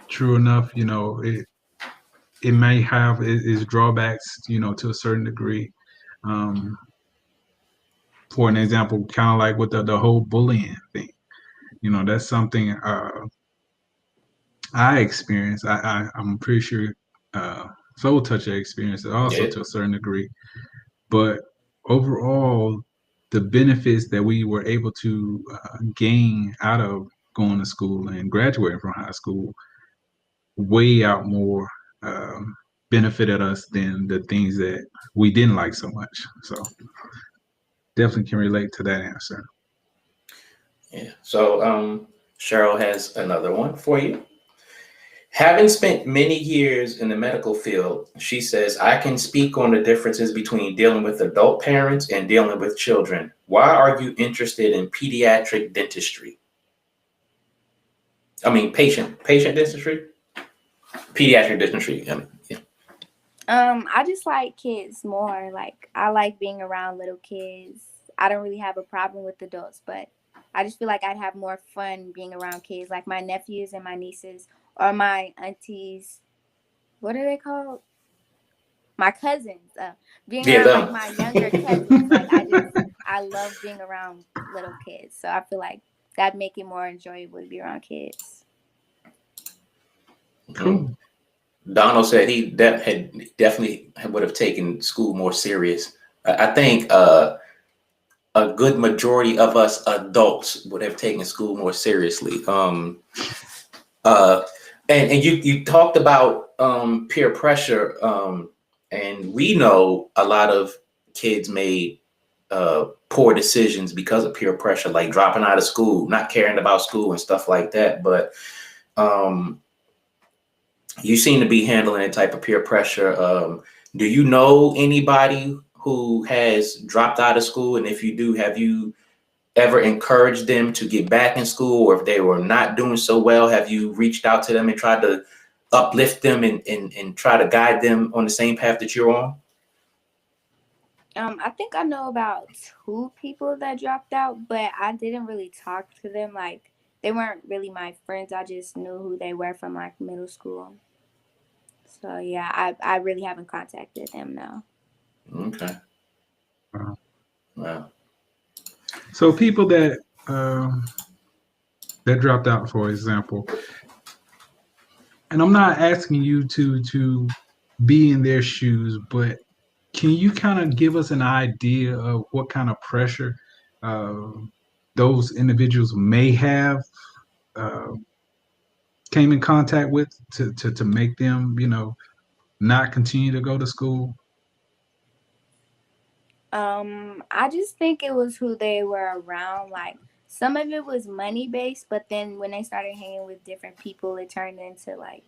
True enough, it may have its drawbacks, to a certain degree. For an example, kind of like with the whole bullying thing, that's something I experienced. I'm pretty sure Soul Toucher experienced it also to a certain degree. But overall, the benefits that we were able to gain out of going to school and graduating from high school way out more benefited us than the things that we didn't like so much. So definitely can relate to that answer. Yeah. So Cheryl has another one for you. Having spent many years in the medical field, she says, I can speak on the differences between dealing with adult parents and dealing with children. Why are you interested in pediatric dentistry? I mean, patient dentistry? Pediatric dentistry. I mean, yeah. I just like kids more. Like, I like being around little kids. I don't really have a problem with adults, but I just feel like I'd have more fun being around kids, like my nephews and my nieces, or my aunties. What are they called? My cousins. Being Yeah, around like them. my younger cousins. Like, I love being around little kids. So I feel like that'd make it more enjoyable to be around kids. Cool. Donald said he definitely would have taken school more serious. I think a good majority of us adults would have taken school more seriously. And you talked about peer pressure, and we know a lot of kids made poor decisions because of peer pressure, like dropping out of school, not caring about school and stuff like that. But you seem to be handling that type of peer pressure. Do you know anybody who has dropped out of school? And if you do, have you ever encouraged them to get back in school? Or if they were not doing so well, have you reached out to them and tried to uplift them and try to guide them on the same path that you're on? I think I know about 2 people that dropped out, but I didn't really talk to them. Like, they weren't really my friends. I just knew who they were from like middle school. So yeah, I really haven't contacted them now. Okay. Wow. Wow. So people that dropped out, for example, and I'm not asking you to be in their shoes, but can you kind of give us an idea of what kind of pressure those individuals may have uh, came in contact with to make them, not continue to go to school? I just think it was who they were around. Like, some of it was money based, but then when they started hanging with different people, it turned into like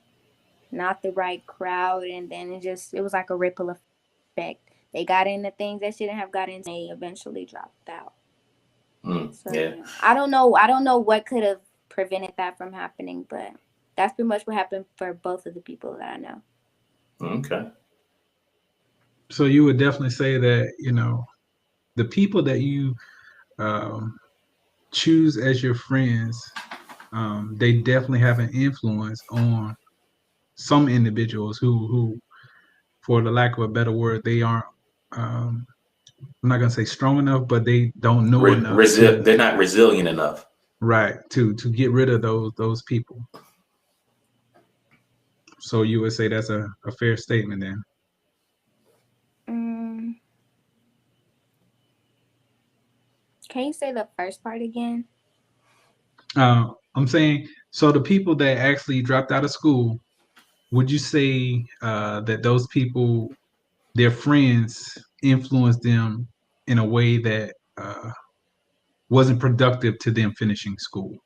not the right crowd, and then it was like a ripple effect. They got into things they shouldn't have got into. They eventually dropped out. So Yeah. yeah. I don't know what could have prevented that from happening, but that's pretty much what happened for both of the people that I know. Okay. So you would definitely say that, the people that you choose as your friends, they definitely have an influence on some individuals who, for the lack of a better word, they aren't, I'm not gonna say strong enough, but they don't know enough They're not resilient enough. right, to get rid of those people. So you would say that's a fair statement then. Can you say the first part again? I'm saying, so the people that actually dropped out of school, would you say that those people, their friends, influenced them in a way that wasn't productive to them finishing school?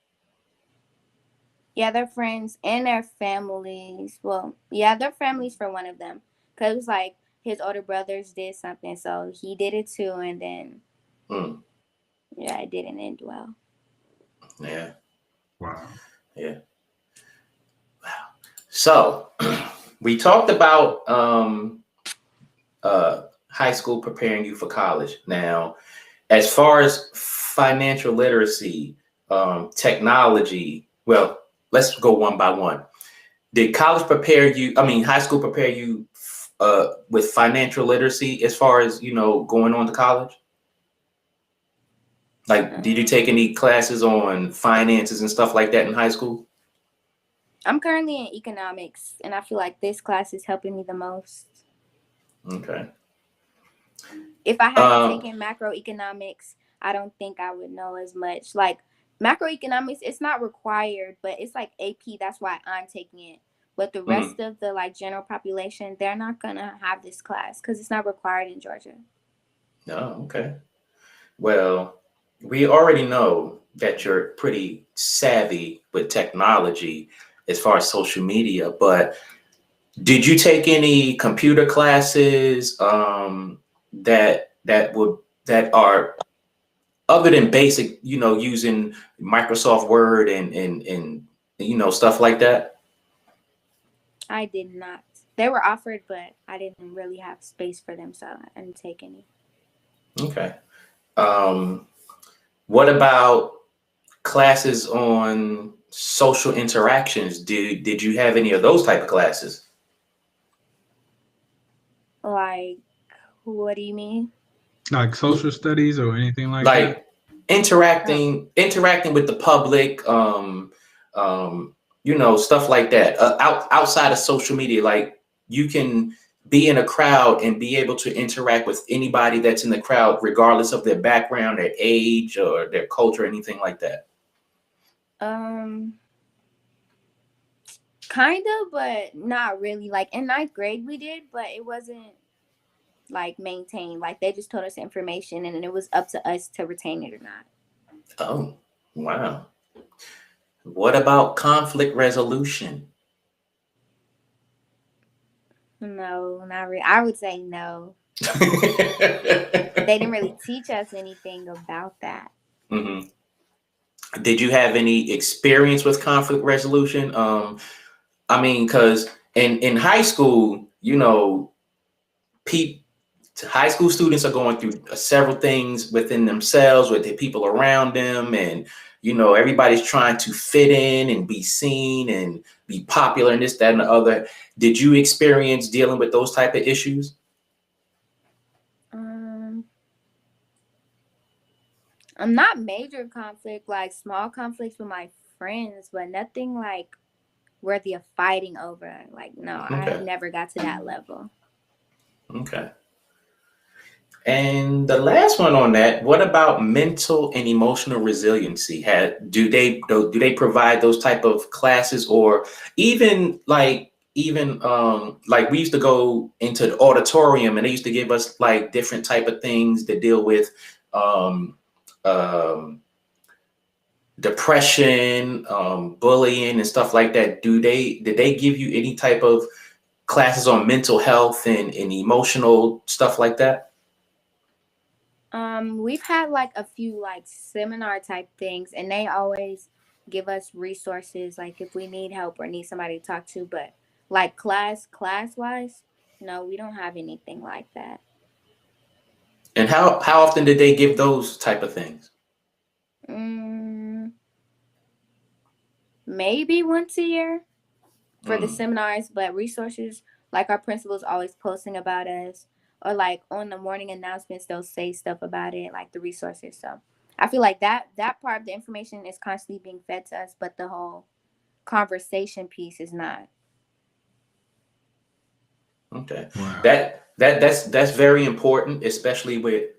Yeah, their friends and their families. Well, yeah, their families for one of them. Because it was like his older brothers did something, so he did it too, and then, yeah, it didn't end well. Yeah. Wow. Yeah. Wow. So we talked about high school preparing you for college. Now, as far as financial literacy, technology, well, let's go one by one. Did college prepare you? I mean, high school prepare you with financial literacy as far as, going on to college? Like, did you take any classes on finances and stuff like that in high school? I'm currently in economics, and I feel like this class is helping me the most. Okay. If I hadn't taken macroeconomics, I don't think I would know as much. Like macroeconomics, it's not required, but it's like AP. That's why I'm taking it. But the Mhm. rest of the like general population, they're not gonna have this class because it's not required in Georgia. Oh, okay. Well, we already know that you're pretty savvy with technology as far as social media, but did you take any computer classes that are other than basic, using Microsoft Word and stuff like that? I did not. They were offered, but I didn't really have space for them, so I didn't take any. Okay. Um, what about classes on social interactions? Did you have any of those type of classes? Like, what do you mean? Like social studies or anything like that? Like interacting with the public, stuff like that. Outside of social media, like you can be in a crowd and be able to interact with anybody that's in the crowd, regardless of their background, their age, or their culture, anything like that. Kind of, but not really. Like in ninth grade we did, but it wasn't like maintained. Like they just told us information and then it was up to us to retain it or not. Oh, wow. What about conflict resolution? No, not really. I would say no. They didn't really teach us anything about that. hmm Did you have any experience with conflict resolution? I mean, because in high school, pe- high school students are going through several things within themselves, with the people around them, and everybody's trying to fit in and be seen and be popular and this, that, and the other. Did you experience dealing with those type of issues? I'm not major conflict, like small conflicts with my friends, but nothing like worthy of fighting over. Like, no, I Okay. never got to that level. Okay. And the last one on that, what about mental and emotional resiliency? Do they provide those type of classes, or even like we used to go into the auditorium and they used to give us like different type of things that deal with um, um, depression, bullying and stuff like that. Did they give you any type of classes on mental health and emotional stuff like that? We've had like a few like seminar type things, and they always give us resources like if we need help or need somebody to talk to, but like class wise, no, we don't have anything like that. And how often did they give those type of things? Mm, maybe once a year for the Mm, seminars, but resources like our principal's always posting about us, or like on the morning announcements they'll say stuff about it, like the resources. So I feel like that part of the information is constantly being fed to us, but the whole conversation piece is not. okay. Wow. That's very important, especially with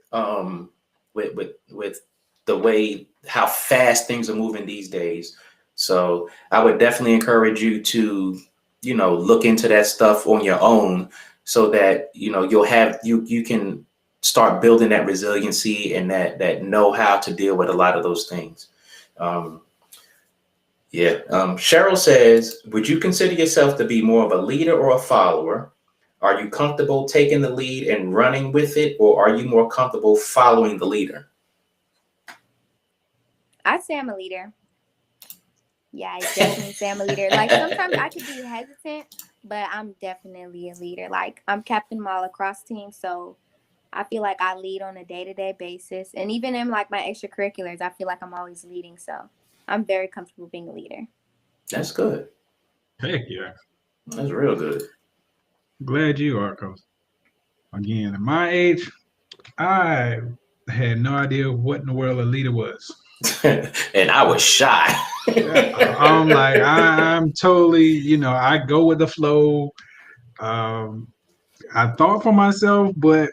the way how fast things are moving these days. So I would definitely encourage you to, look into that stuff on your own so that, you can start building that resiliency and that know how to deal with a lot of those things. Um, yeah. Cheryl says, would you consider yourself to be more of a leader or a follower? Are you comfortable taking the lead and running with it, or are you more comfortable following the leader? I'd say I'm a leader. Yeah, I definitely say I'm a leader. Like sometimes I could be hesitant, but I'm definitely a leader. Like I'm captain of my lacrosse team, so I feel like I lead on a day-to-day basis. And even in like my extracurriculars, I feel like I'm always leading. So I'm very comfortable being a leader. That's good. Heck yeah. That's real good. Glad you are, Coach. Again, at my age, I had no idea what in the world a leader was. And I was shy. I'm like, I'm totally, I go with the flow. I thought for myself, but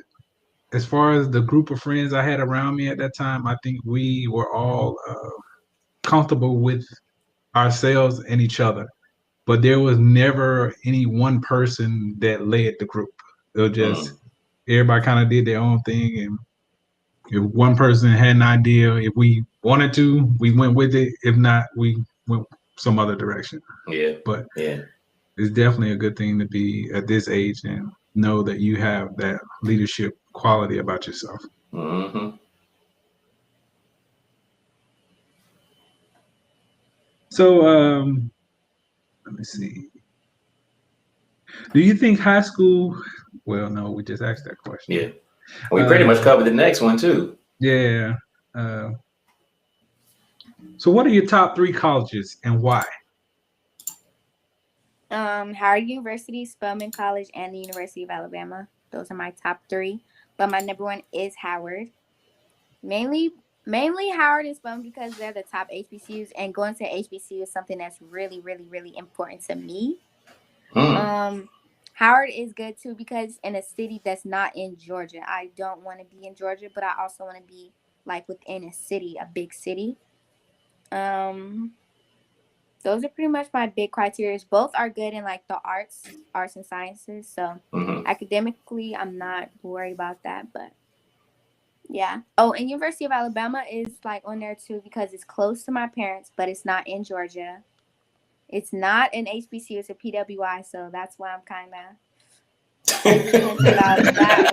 as far as the group of friends I had around me at that time, I think we were all comfortable with ourselves and each other. But there was never any one person that led the group. It was just everybody kind of did their own thing, and if one person had an idea, if we wanted to, we went with it. If not, we went some other direction. Yeah. But Yeah. it's definitely a good thing to be at this age and know that you have that leadership quality about yourself. Mm-hmm. So, let me see. Do you think high school? Well, no, we just asked that question. Yeah. We pretty much covered the next one too. Yeah. So, what are your top 3 colleges and why? Howard University, Spelman College, and the University of Alabama. Those are my top 3. But my number 1 is Howard. Mainly Howard and Spelman because they're the top HBCUs, and going to HBCU is something that's really, really, really important to me. Howard is good too because in a city that's not in Georgia. I don't want to be in Georgia, but I also want to be like within a city, a big city. Those are pretty much my big criteria. Both are good in like the arts and sciences. So academically, I'm not worried about that. But yeah. Oh, and University of Alabama is like on there too because it's close to my parents, but it's not in Georgia. It's not an HBCU. It's a PWI. So that's why I'm kind of hesitant about that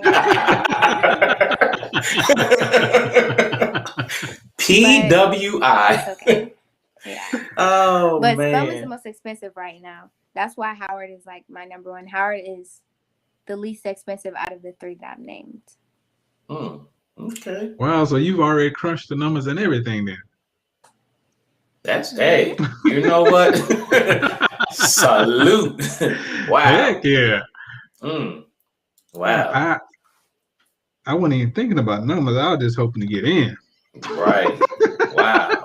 one. PWI. It's okay. Yeah. Oh, but man. Spelman is the most expensive right now. That's why Howard is like my number 1. Howard is the least expensive out of the 3 that I've named. Okay. Wow, so you've already crunched the numbers and everything then. That's, hey, you know what? Salute. Wow. Heck yeah. Wow. I wasn't even thinking about numbers. I was just hoping to get in. Right. Wow.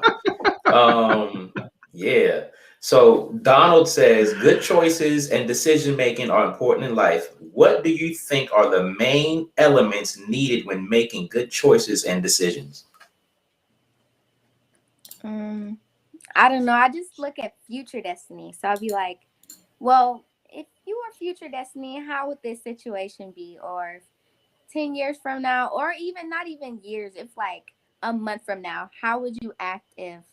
Yeah. So Donald says good choices and decision making are important in life. What do you think are the main elements needed when making good choices and decisions? I don't know. I just look at future destiny. So I'll be like, well, if you were future destiny, how would this situation be? Or 10 years from now, or even not even years, if like a month from now, how would you act if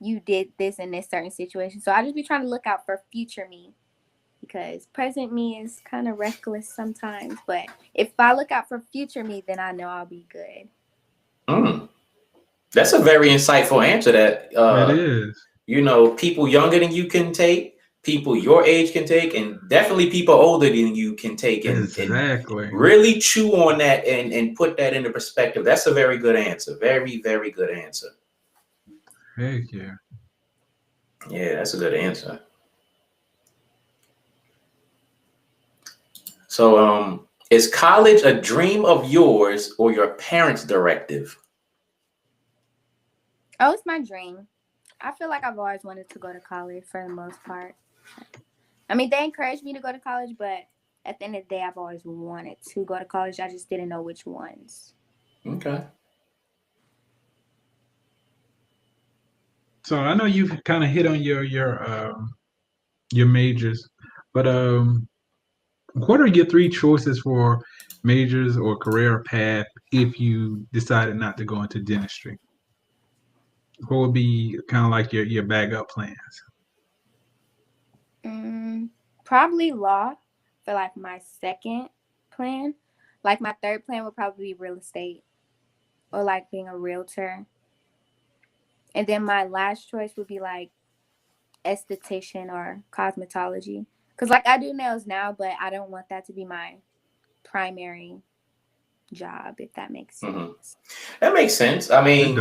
you did this in this certain situation? So I just be trying to look out for future me because present me is kind of reckless sometimes. But if I look out for future me, then I know I'll be good. That's a very insightful answer that It is. You know, people younger than you can take, people your age can take, and definitely people older than you can take and really chew on that and put that into perspective. That's a very good answer. Very, very good answer. Heck yeah. Yeah, that's a good answer. So is college a dream of yours or your parents' directive? Oh, it's my dream. I feel like I've always wanted to go to college for the most part. I mean, they encouraged me to go to college, but at the end of the day, I've always wanted to go to college. I just didn't know which ones. Okay. So I know you've kind of hit on your majors, but what are your 3 choices for majors or career path if you decided not to go into dentistry? What would be kind of like your backup plans? Probably law for like my second plan. Like my third plan would probably be real estate or like being a realtor. And then my last choice would be like esthetician or cosmetology. Because like I do nails now, but I don't want that to be my primary job, if that makes sense. That makes sense. I mean,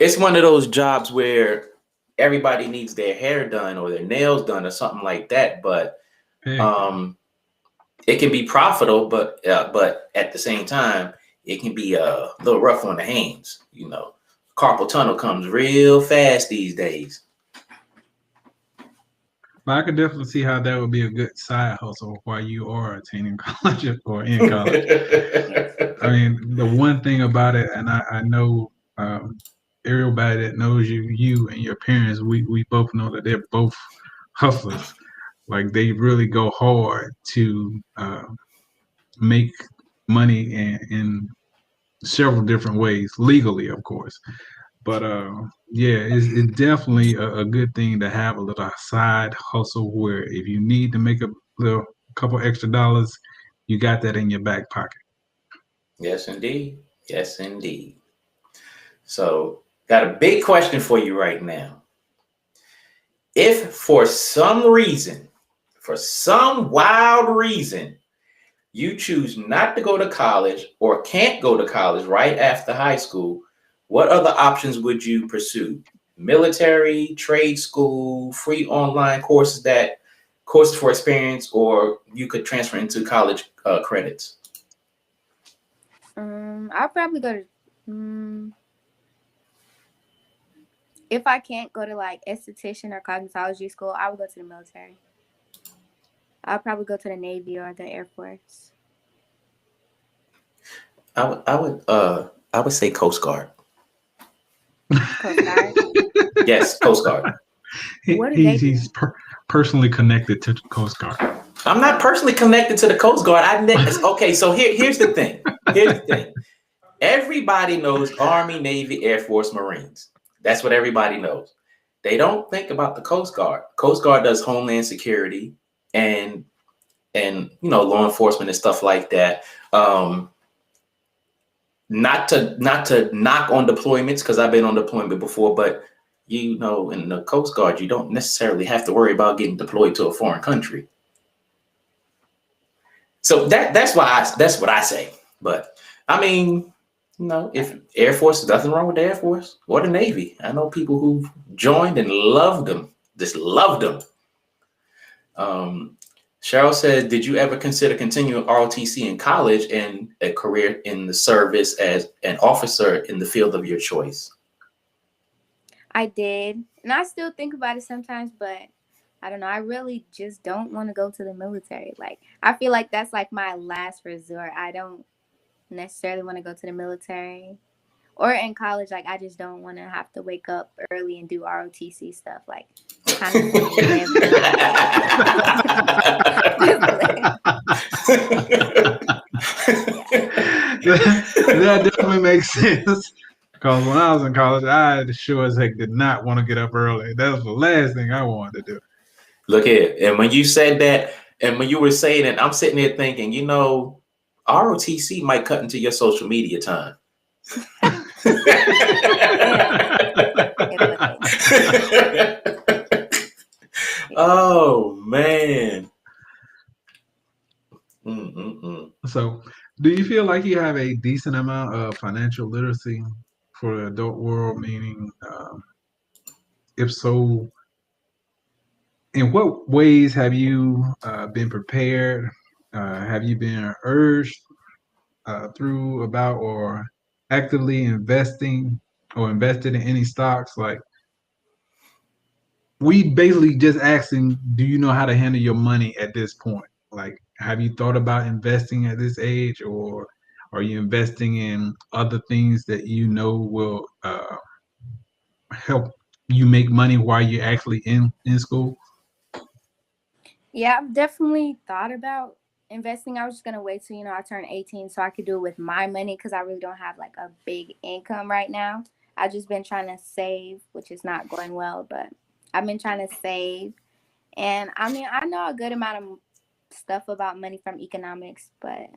it's one of those jobs where everybody needs their hair done or their nails done or something like that. But it can be profitable, but at the same time, it can be a little rough on the hands. You know, carpal tunnel comes real fast these days. But I could definitely see how that would be a good side hustle while you are attending college or in college. I mean, the one thing about it, and I know everybody that knows you and your parents, we both know that they're both hustlers. Like they really go hard to make money in several different ways, legally, of course. But yeah, it's definitely a good thing to have a little side hustle where if you need to make a little couple extra dollars, you got that in your back pocket. Yes, indeed. Yes, indeed. So, got a big question for you right now. If for some reason, for some wild reason, you choose not to go to college or can't go to college right after high school, what other options would you pursue? Military, trade school, free online courses for experience, or you could transfer into college credits? I'll probably go to if I can't go to like esthetician or cosmetology school, I would go to the military. I'll probably go to the Navy or the Air Force. I would say Coast Guard. Coast Guard. Yes, Coast Guard. What do they do? He's personally connected to the Coast Guard. I'm not personally connected to the Coast Guard. Okay, so here's the thing. Here's the thing. Everybody knows Army, Navy, Air Force, Marines. That's what everybody knows. They don't think about the Coast Guard. Coast Guard does Homeland Security and law enforcement and stuff like that. Not to knock on deployments, because I've been on deployment before, but in the Coast Guard, you don't necessarily have to worry about getting deployed to a foreign country. So that's what I say. But I mean, if Air Force, nothing wrong with the Air Force or the Navy. I know people who joined and loved them, just loved them. Cheryl said, did you ever consider continuing ROTC in college and a career in the service as an officer in the field of your choice? I did. And I still think about it sometimes, but I don't know. I really just don't want to go to the military. Like, I feel like that's like my last resort. I don't necessarily want to go to the military. Or in college, like, I just don't want to have to wake up early and do ROTC stuff. Like, kind of that definitely makes sense. Because when I was in college, I sure as heck did not want to get up early. That was the last thing I wanted to do. Look here, and when you said that, and when you were saying it, I'm sitting there thinking, ROTC might cut into your social media time. Oh man. So, do you feel like you have a decent amount of financial literacy for the adult world? Meaning, if so, in what ways have you been prepared? Have you been urged through about or actively investing or invested in any stocks? Like, we basically just asking, do you know how to handle your money at this point? Like, have you thought about investing at this age, or are you investing in other things that will help you make money while you're actually in school? Yeah, I've definitely thought about investing. I was just going to wait till, I turn 18 so I could do it with my money, because I really don't have like a big income right now. I've just been trying to save, which is not going well, but I've been trying to save. And I mean, I know a good amount of stuff about money from economics, but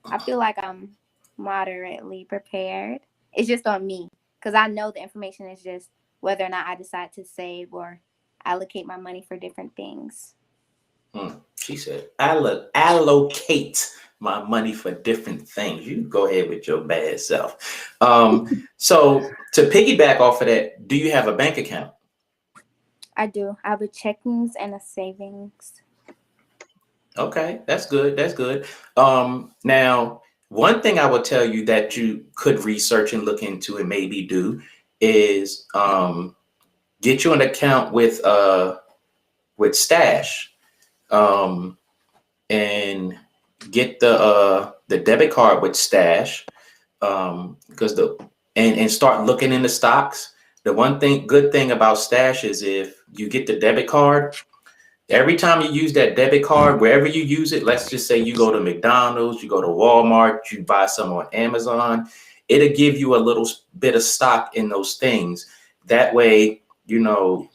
I feel like I'm moderately prepared. It's just on me, because I know the information is just whether or not I decide to save or allocate my money for different things. She said, allocate my money for different things. You go ahead with your bad self. So to piggyback off of that, do you have a bank account? I do. I have a checkings and a savings. Okay, that's good. That's good. Now, one thing I will tell you that you could research and look into and maybe do is get you an account with with Stash, and get the debit card with Stash, because and start looking into stocks. The good thing about Stash is if you get the debit card, every time you use that debit card, wherever you use it, let's just say you go to McDonald's, you go to Walmart, you buy some on Amazon, it'll give you a little bit of stock in those things. That way, you know,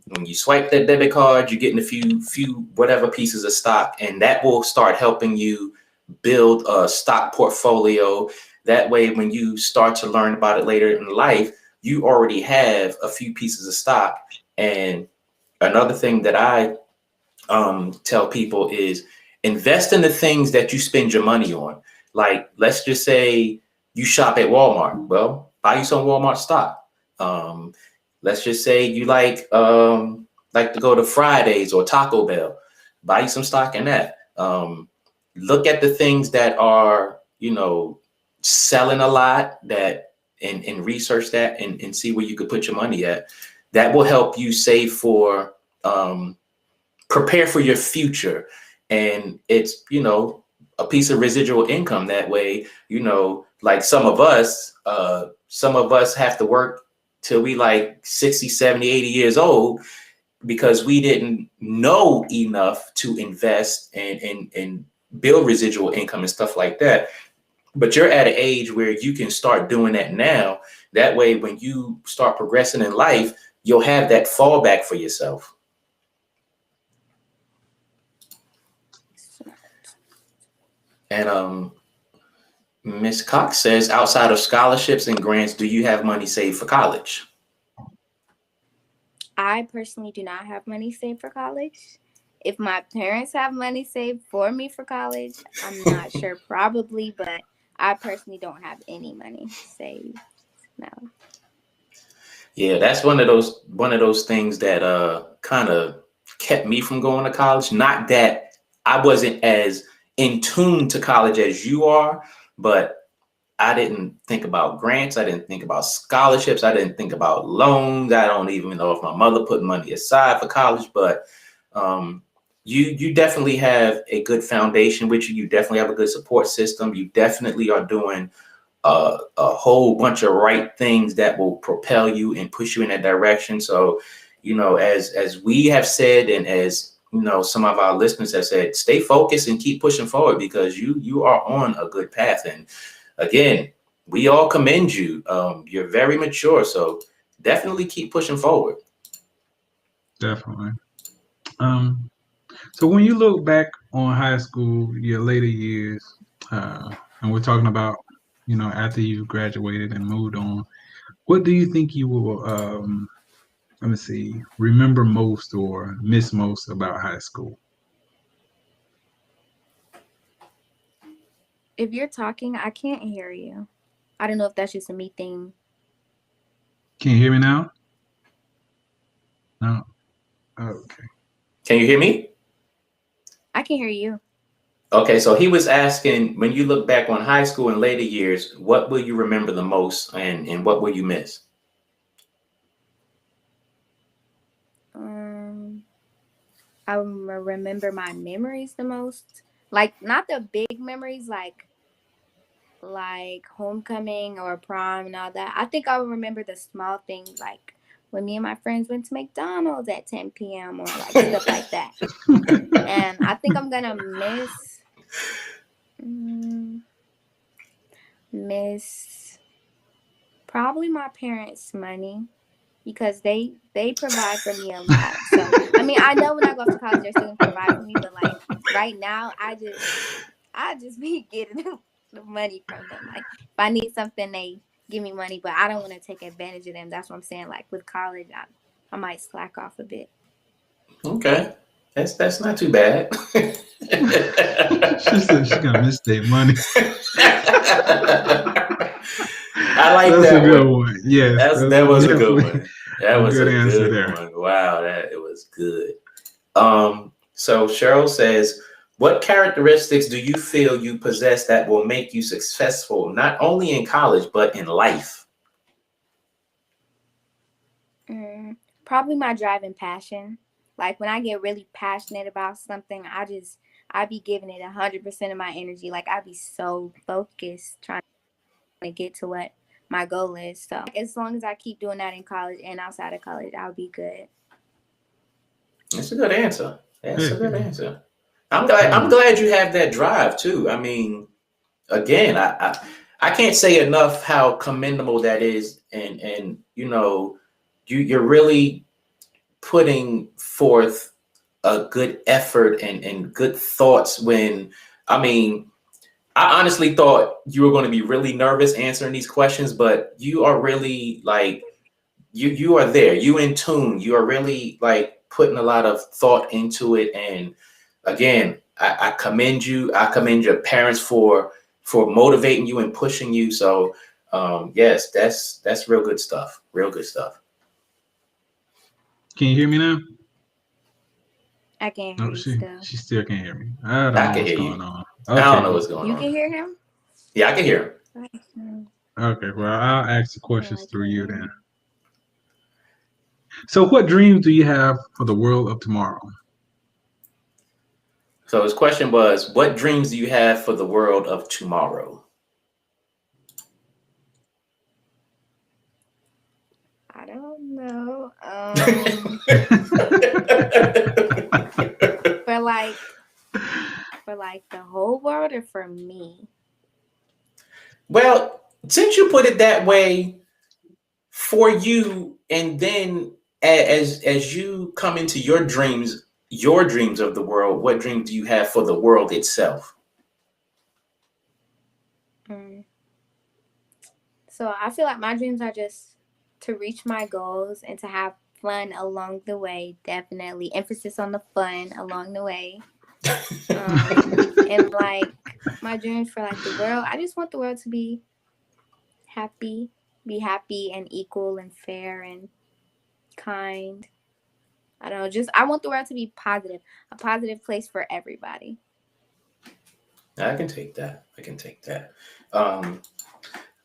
when you swipe that debit card, you're getting a few whatever pieces of stock, and that will start helping you build a stock portfolio. That way, when you start to learn about it later in life, you already have a few pieces of stock. And another thing that I tell people is invest in the things that you spend your money on. Like, let's just say you shop at Walmart. Well, buy you some Walmart stock. Let's just say you like to go to Fridays or Taco Bell. Buy you some stock in that. Look at the things that are, you know, selling a lot, that and research that and see where you could put your money at. That will help you save for prepare for your future. And it's, you know, a piece of residual income. That way, you know, like some of us have to work till we like 60, 70, 80 years old because we didn't know enough to invest and build residual income and stuff like that. But you're at an age where you can start doing that now. That way, when you start progressing in life, you'll have that fallback for yourself. And Miss Cox says, outside of scholarships and grants, do you have money saved for college? I personally do not have money saved for college. If my parents have money saved for me for college, I'm not sure, probably, but I personally don't have any money saved. No. Yeah, that's one of those things that kind of kept me from going to college. Not that I wasn't as in tune to college as you are, but I didn't think about grants. I didn't think about scholarships. I didn't think about loans. I don't even know if my mother put money aside for college, but you definitely have a good foundation with you. You definitely have a good support system. You definitely are doing a whole bunch of right things that will propel you and push you in that direction. So, you know, as we have said, and as you know, some of our listeners have said, stay focused and keep pushing forward because you are on a good path. And again, we all commend you. You're very mature, so definitely keep pushing forward. Definitely. So when you look back on high school, your later years, and we're talking about, you know, after you graduated and moved on, what do you think you will, remember most or miss most about high school? If you're talking, I can't hear you. I don't know if that's just a me thing. Can you hear me now? No. Okay. Can you hear me? I can hear you. Okay, so he was asking, when you look back on high school and later years, what will you remember the most and what will you miss? I remember my memories the most. Like, not the big memories, like homecoming or prom and all that. I think I would remember the small things, like when me and my friends went to McDonald's at 10 p.m. or like stuff like that. And I think I'm gonna miss probably my parents' money, because they provide for me a lot. So I mean, I know when I go to college they're still gonna provide for me, but like right now I just be getting the money from them. Like if I need something, they give me money, but I don't want to take advantage of them. That's what I'm saying. Like with college, I might slack off a bit. Okay, that's not too bad. She said she's gonna miss their money. I like that's that a good one. Yes, that was a good one. That was a answer good there. one. Wow, it was good. So Cheryl says, what characteristics do you feel you possess that will make you successful, not only in college, but in life? Probably my drive and passion. Like when I get really passionate about something, I be giving it 100% of my energy. Like I be so focused trying to get to what my goal is. So as long as I keep doing that in college and outside of college, I'll be good. That's a good answer. That's a good Yeah. answer. I'm glad you have that drive too. I mean, again, I can't say enough how commendable that is, and you know, you're really putting forth a good effort and good thoughts when, I mean, I honestly thought you were going to be really nervous answering these questions, but you are really like, you are there, you in tune, you are really like putting a lot of thought into it. And again, I commend you. I commend your parents for motivating you and pushing you. So yes, that's real good stuff. Real good stuff. Can you hear me now? I can't hear No, you still. she still can't hear me. I don't I know can what's hear going you. on. I don't Okay. know what's going You on. can hear him? Yeah, I can hear him. Okay. Well, I'll ask the I questions through can't you hear then. him. So, what dreams do you have for the world of tomorrow? So his question was, what dreams do you have for the world of tomorrow? I don't know. For like the whole world or for me? Well, since you put it that way, for you, and then as you come into your dreams of the world, what dreams do you have for the world itself? Mm. So I feel like my dreams are just to reach my goals and to have fun along the way. Definitely emphasis on the fun along the way. And like my dreams for like the world, I just want the world to be happy and equal and fair and kind. I don't know, just I want the world to be positive, a positive place for everybody. I can take that. I can take that.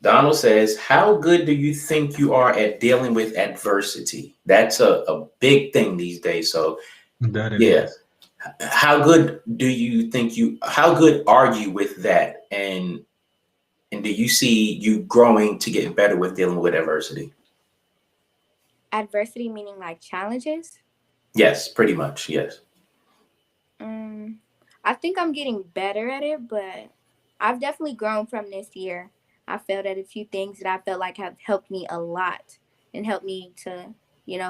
Donald says, how good do you think you are at dealing with adversity? That's a big thing these days. So That it yeah. is. How good how good are you with that? And do you see you growing to get better with dealing with adversity? Adversity meaning like challenges? Yes, pretty much. Yes. I think I'm getting better at it, but I've definitely grown from this year. I failed at a few things that I felt like have helped me a lot and helped me to,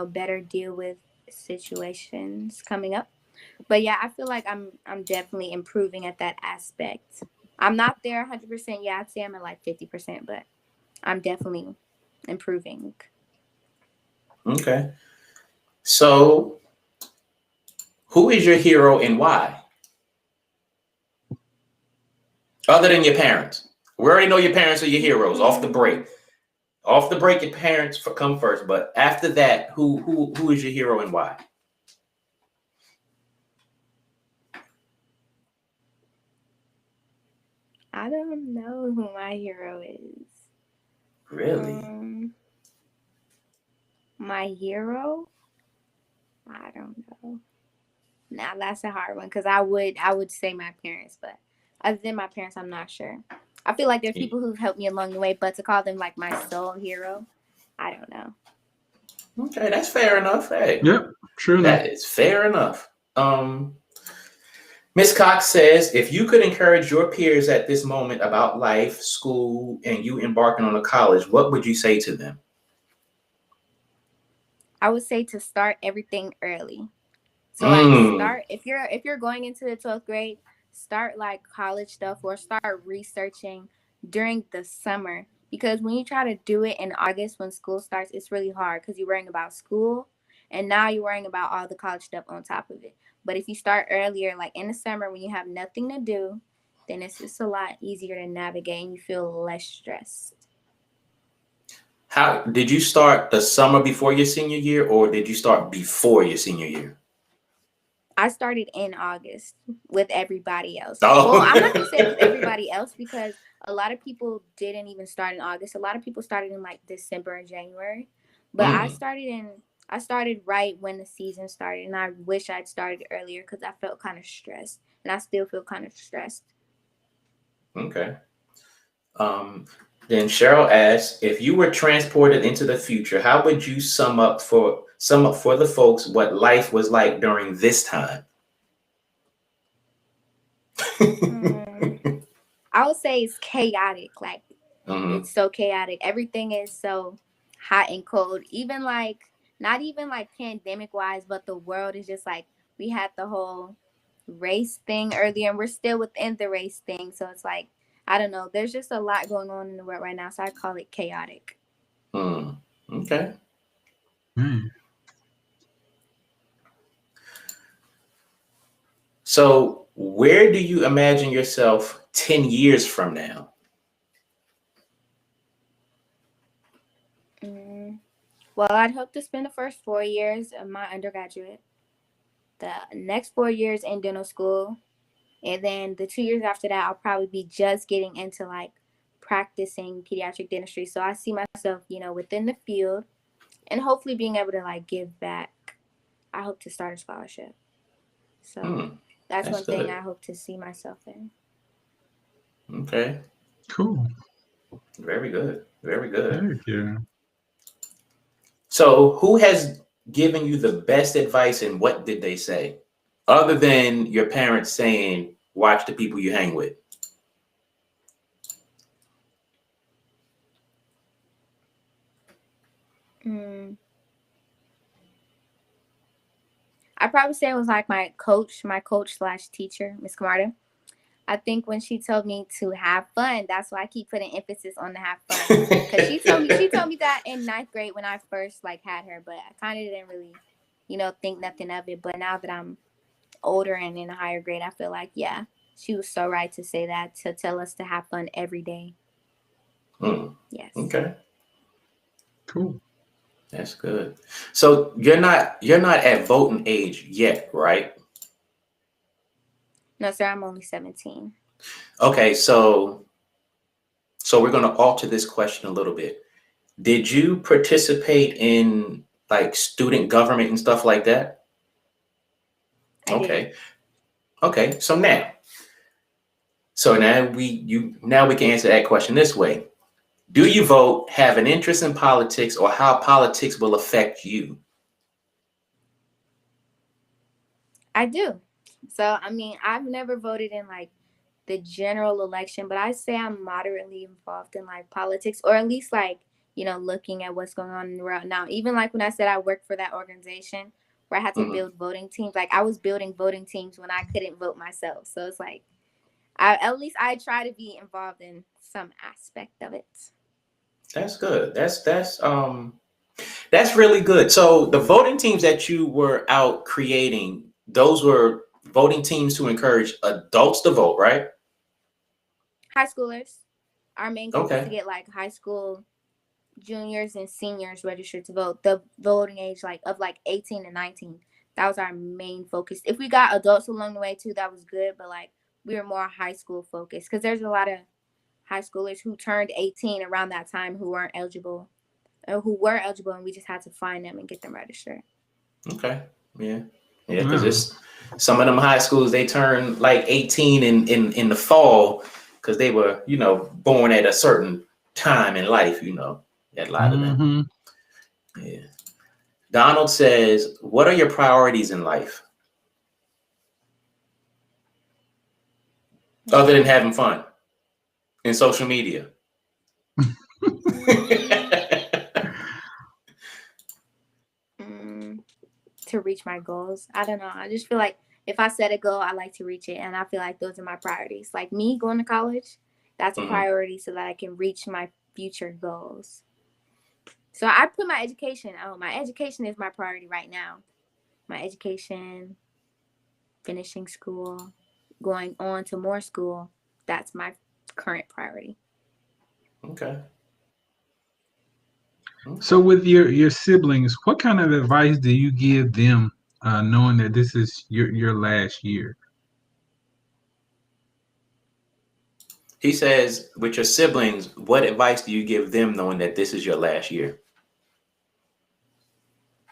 better deal with situations coming up. But yeah, I feel like I'm definitely improving at that aspect. I'm not there 100% yet. I'd say I'm at like 50%, but I'm definitely improving. Okay. So, who is your hero and why? Other than your parents. We already know your parents are your heroes off the break. Off the break, your parents come first, but after that, who is your hero and why? I don't know who my hero is. Really? My hero? I don't know. Now that's a hard one because I would say my parents, but other than my parents, I'm not sure. I feel like there's people who've helped me along the way, but to call them like my sole hero, I don't know. Okay, that's fair enough. Hey, Yep, true enough. that is fair enough. Miss Cox says, if you could encourage your peers at this moment about life, school, and you embarking on a college, what would you say to them? I would say to start everything early. So like start if you're going into the 12th grade, start like college stuff or start researching during the summer because when you try to do it in August when school starts, it's really hard because you're worrying about school and now you're worrying about all the college stuff on top of it. But if you start earlier, like in the summer when you have nothing to do, then it's just a lot easier to navigate and you feel less stressed. How did you start the summer before your senior year, or did you start before your senior year? I started in August with everybody else. Oh. Well, I'm not going to say with everybody else because a lot of people didn't even start in August. A lot of people started in like December and January. But I started in I started right when the season started, and I wish I'd started earlier because I felt kind of stressed, and I still feel kind of stressed. Okay. Um, then Cheryl asks, if you were transported into the future, how would you sum up for the folks what life was like during this time? I would say it's chaotic. Like, it's so chaotic. Everything is so hot and cold. Even like, not even like pandemic wise, but the world is just like, we had the whole race thing earlier, and we're still within the race thing. So it's like, I don't know. There's just a lot going on in the world right now. So I call it chaotic. Okay. So where do you imagine yourself 10 years from now? Well, I'd hope to spend the first 4 years of my undergraduate, the next 4 years in dental school, and then the 2 years after that, I'll probably be just getting into like practicing pediatric dentistry. So I see myself, within the field and hopefully being able to like give back. I hope to start a scholarship. So that's one thing I hope to see myself in. Okay. Cool. Very good. Very good. Thank you. So who has given you the best advice, and what did they say? Other than your parents saying, watch the people you hang with. I probably say it was like my coach / teacher, Miss Camarda. I think when she told me to have fun, that's why I keep putting emphasis on the have fun. Because she told me that in 9th grade when I first like had her, but I kind of didn't really, think nothing of it. But now that I'm older and in a higher grade, I feel like, yeah, she was so right to say that, to tell us to have fun every day. Yes. Okay. Cool. That's good. So you're not at voting age yet, right? No, sir, I'm only 17. Okay, so we're going to alter this question a little bit. Did you participate in like student government and stuff like that? I did. Okay. So now we can answer that question this way. Do you vote, have an interest in politics, or how politics will affect you? I do. So, I mean, I've never voted in like the general election, but I say I'm moderately involved in like politics, or at least like, looking at what's going on in the world now. Even like when I said I worked for that organization where I had to build voting teams, like I was building voting teams when I couldn't vote myself. So it's like, at least I try to be involved in some aspect of it. That's good. That's really good. So the voting teams that you were out creating, those were voting teams to encourage adults to vote, right? High schoolers. Our main goal was to get like high school juniors and seniors registered to vote. The voting age of 18 and 19. That was our main focus. If we got adults along the way too, that was good. But like we were more high school focused because there's a lot of high schoolers who turned 18 around that time who weren't eligible, or who were eligible, and we just had to find them and get them registered. Okay. Yeah. Because it's some of them high schools, they turn like 18 in the fall because they were, born at a certain time in life, a lot of them. Yeah. Donald says, what are your priorities in life? Other than having fun in social media. To reach my goals. I don't know. I just feel like if I set a goal, I like to reach it. And I feel like those are my priorities. Like me going to college, that's a priority so that I can reach my future goals. So I put my education out. My education is my priority right now. My education, finishing school, going on to more school, that's my current priority. Okay. So with your siblings, what kind of advice do you give them, knowing that this is your last year? He says, with your siblings, what advice do you give them knowing that this is your last year?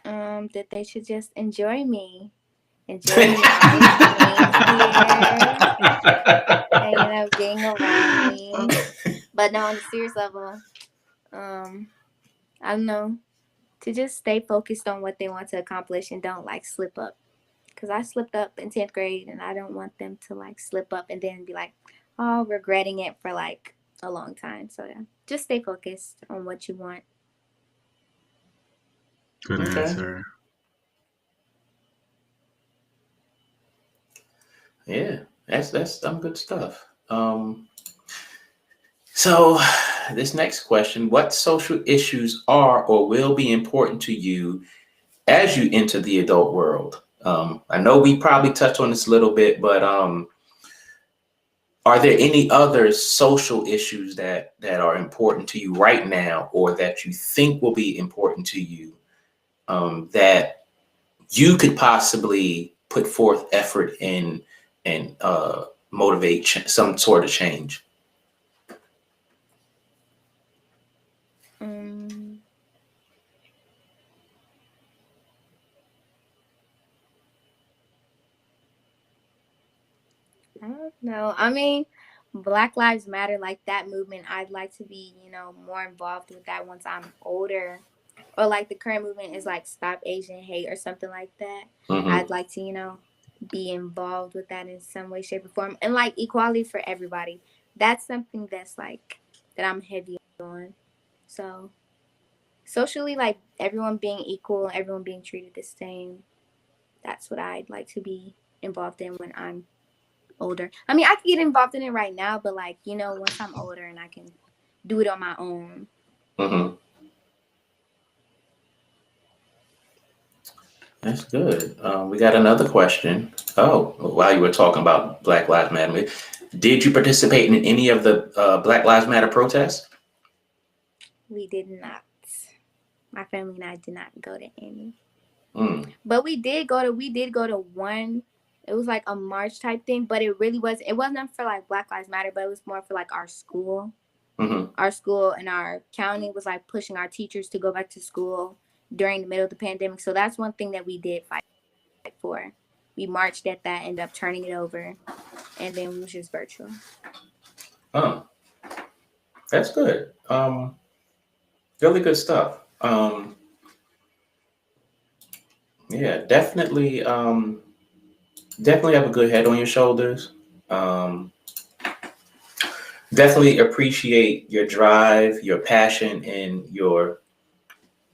That they should just enjoy me. Enjoy me always being here and being around me. But no, on a serious level, I don't know, to just stay focused on what they want to accomplish and don't like slip up. Because I slipped up in 10th grade and I don't want them to like slip up and then be like, oh, regretting it for like a long time. So yeah, just stay focused on what you want. Good answer. Yeah, that's some good stuff. So this next question, what social issues are or will be important to you as you enter the adult world? I know we probably touched on this a little bit, but are there any other social issues that are important to you right now, or that you think will be important to you, that you could possibly put forth effort in and motivate some sort of change? I don't know. I mean, Black Lives Matter, like that movement, I'd like to be, more involved with that once I'm older. Or like the current movement is like Stop Asian Hate or something like that. Mm-hmm. I'd like to, be involved with that in some way, shape, or form. And like equality for everybody. That's something that's like, that I'm heavy on. So socially, like everyone being equal, everyone being treated the same. That's what I'd like to be involved in when I'm older. I mean, I can get involved in it right now, but like, once I'm older and I can do it on my own. Mm-hmm. That's good. We got another question. Oh, while you were talking about Black Lives Matter, did you participate in any of the Black Lives Matter protests? We did not. My family and I did not go to any. But we did go to one. It was like a march type thing, but it wasn't for like Black Lives Matter, but it was more for like our school. Mm-hmm. Our school and our county was like pushing our teachers to go back to school during the middle of the pandemic. So that's one thing that we did fight for. We marched at that, ended up turning it over, and then it was just virtual. Oh, that's good. Really good stuff. Yeah, definitely have a good head on your shoulders. Definitely appreciate your drive, your passion, and your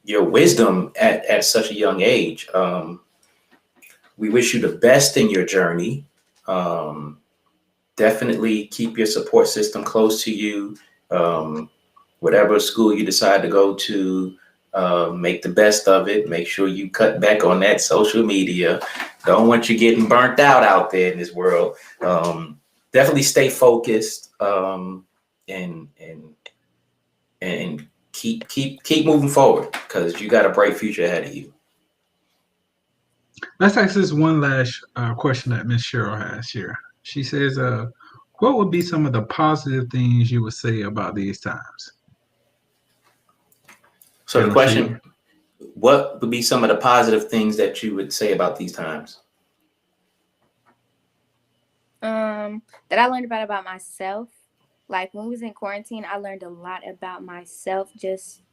wisdom at such a young age. We wish you the best in your journey. Definitely keep your support system close to you. Whatever school you decide to go to, make the best of it. Make sure you cut back on that social media. Don't want you getting burnt out there in this world. Definitely stay focused, and keep moving forward, because you got a bright future ahead of you. Let's ask this one last question that Miss Cheryl has here. She says, what would be some of the positive things you would say about these times? So the question, what would be some of the positive things that you would say about these times? That I learned about myself. Like when we was in quarantine, I learned a lot about myself, just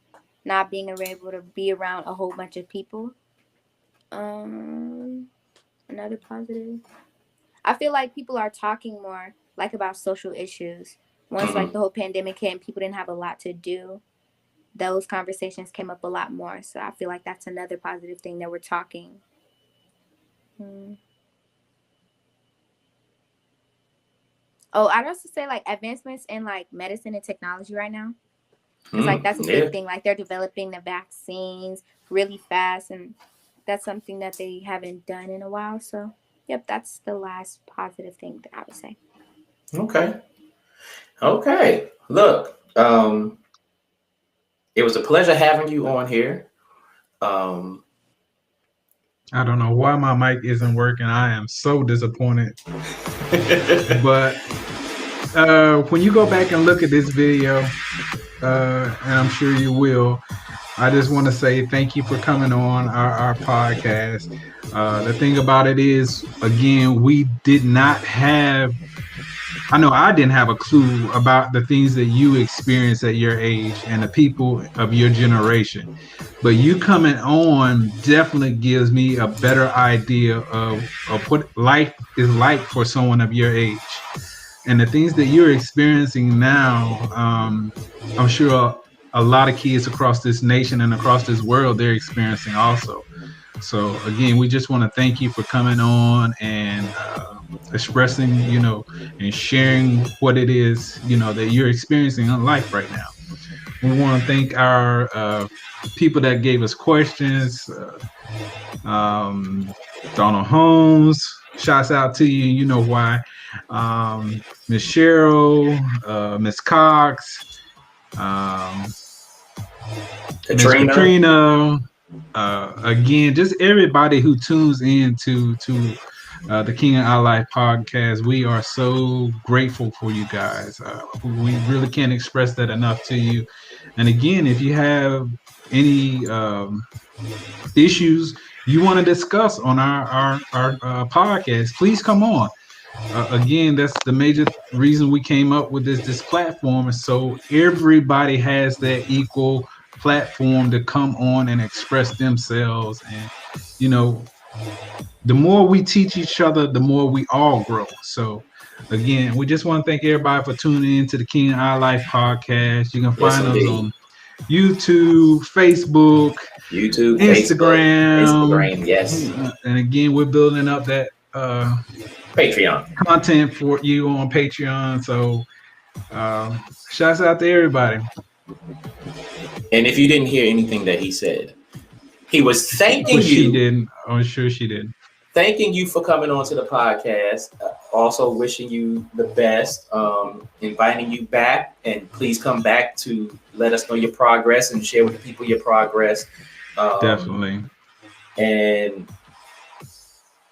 not being able to be around a whole bunch of people. Another positive, I feel like people are talking more like about social issues. Once like the whole pandemic hit and people didn't have a lot to do, those conversations came up a lot more. So I feel like that's another positive thing, that we're talking. Oh, I'd also say like advancements in like medicine and technology right now. Because like that's a big thing. Like they're developing the vaccines really fast, and that's something that they haven't done in a while. So yep, that's the last positive thing that I would say. Okay. Look, it was a pleasure having you on here. I don't know why my mic isn't working. I am so disappointed. But when you go back and look at this video, and I'm sure you will, I just want to say thank you for coming on our podcast. The thing about it is, again, we did not have, I know I didn't have a clue about the things that you experienced at your age and the people of your generation. But you coming on definitely gives me a better idea of what life is like for someone of your age. And the things that you're experiencing now, I'm sure a lot of kids across this nation and across this world, they're experiencing also. So again, we just want to thank you for coming on and expressing, and sharing what it is, that you're experiencing in life right now. We want to thank our people that gave us questions. Donald Holmes, shouts out to you. You know why. Miss Cheryl, Miss Cox, Miss Katrina. Again, just everybody who tunes in to the King and I Life podcast. We are so grateful for you guys. We really can't express that enough to you. And again, if you have any issues you want to discuss on our podcast, please come on. Again, that's the major reason we came up with this platform, is so everybody has that equal platform to come on and express themselves. And the more we teach each other, the more we all grow. So again, we just want to thank everybody for tuning in to the King and I Life podcast. You can find us on YouTube, Facebook, Instagram. Yes. And again, we're building up that Patreon content for you on Patreon. So shouts out to everybody. And if you didn't hear anything that he said, he was thanking you. She didn't. I'm sure she did. Thanking you for coming on to the podcast. Also wishing you the best. Inviting you back, and please come back to let us know your progress and share with the people your progress. Definitely. And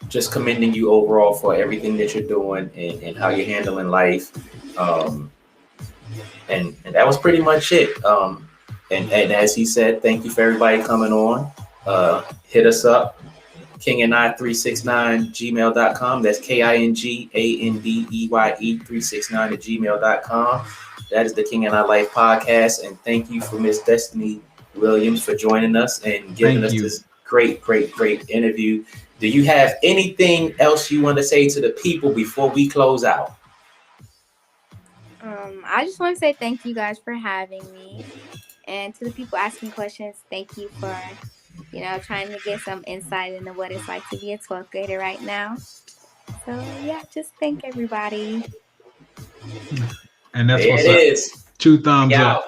just commending you overall for everything that you're doing and how you're handling life. And that was pretty much it. And as he said, thank you for everybody coming on. Hit us up, kingandI369@gmail.com. That's KINGANDEYE369@gmail.com. That is the King and I Life podcast. And thank you for Miss Destiny Williams for joining us and giving us this great interview. Do you have anything else you want to say to the people before we close out? I just want to say thank you guys for having me. And to the people asking questions, thank you for, trying to get some insight into what it's like to be a 12th grader right now. So, yeah, just thank everybody. And that's what's up. 2 thumbs up.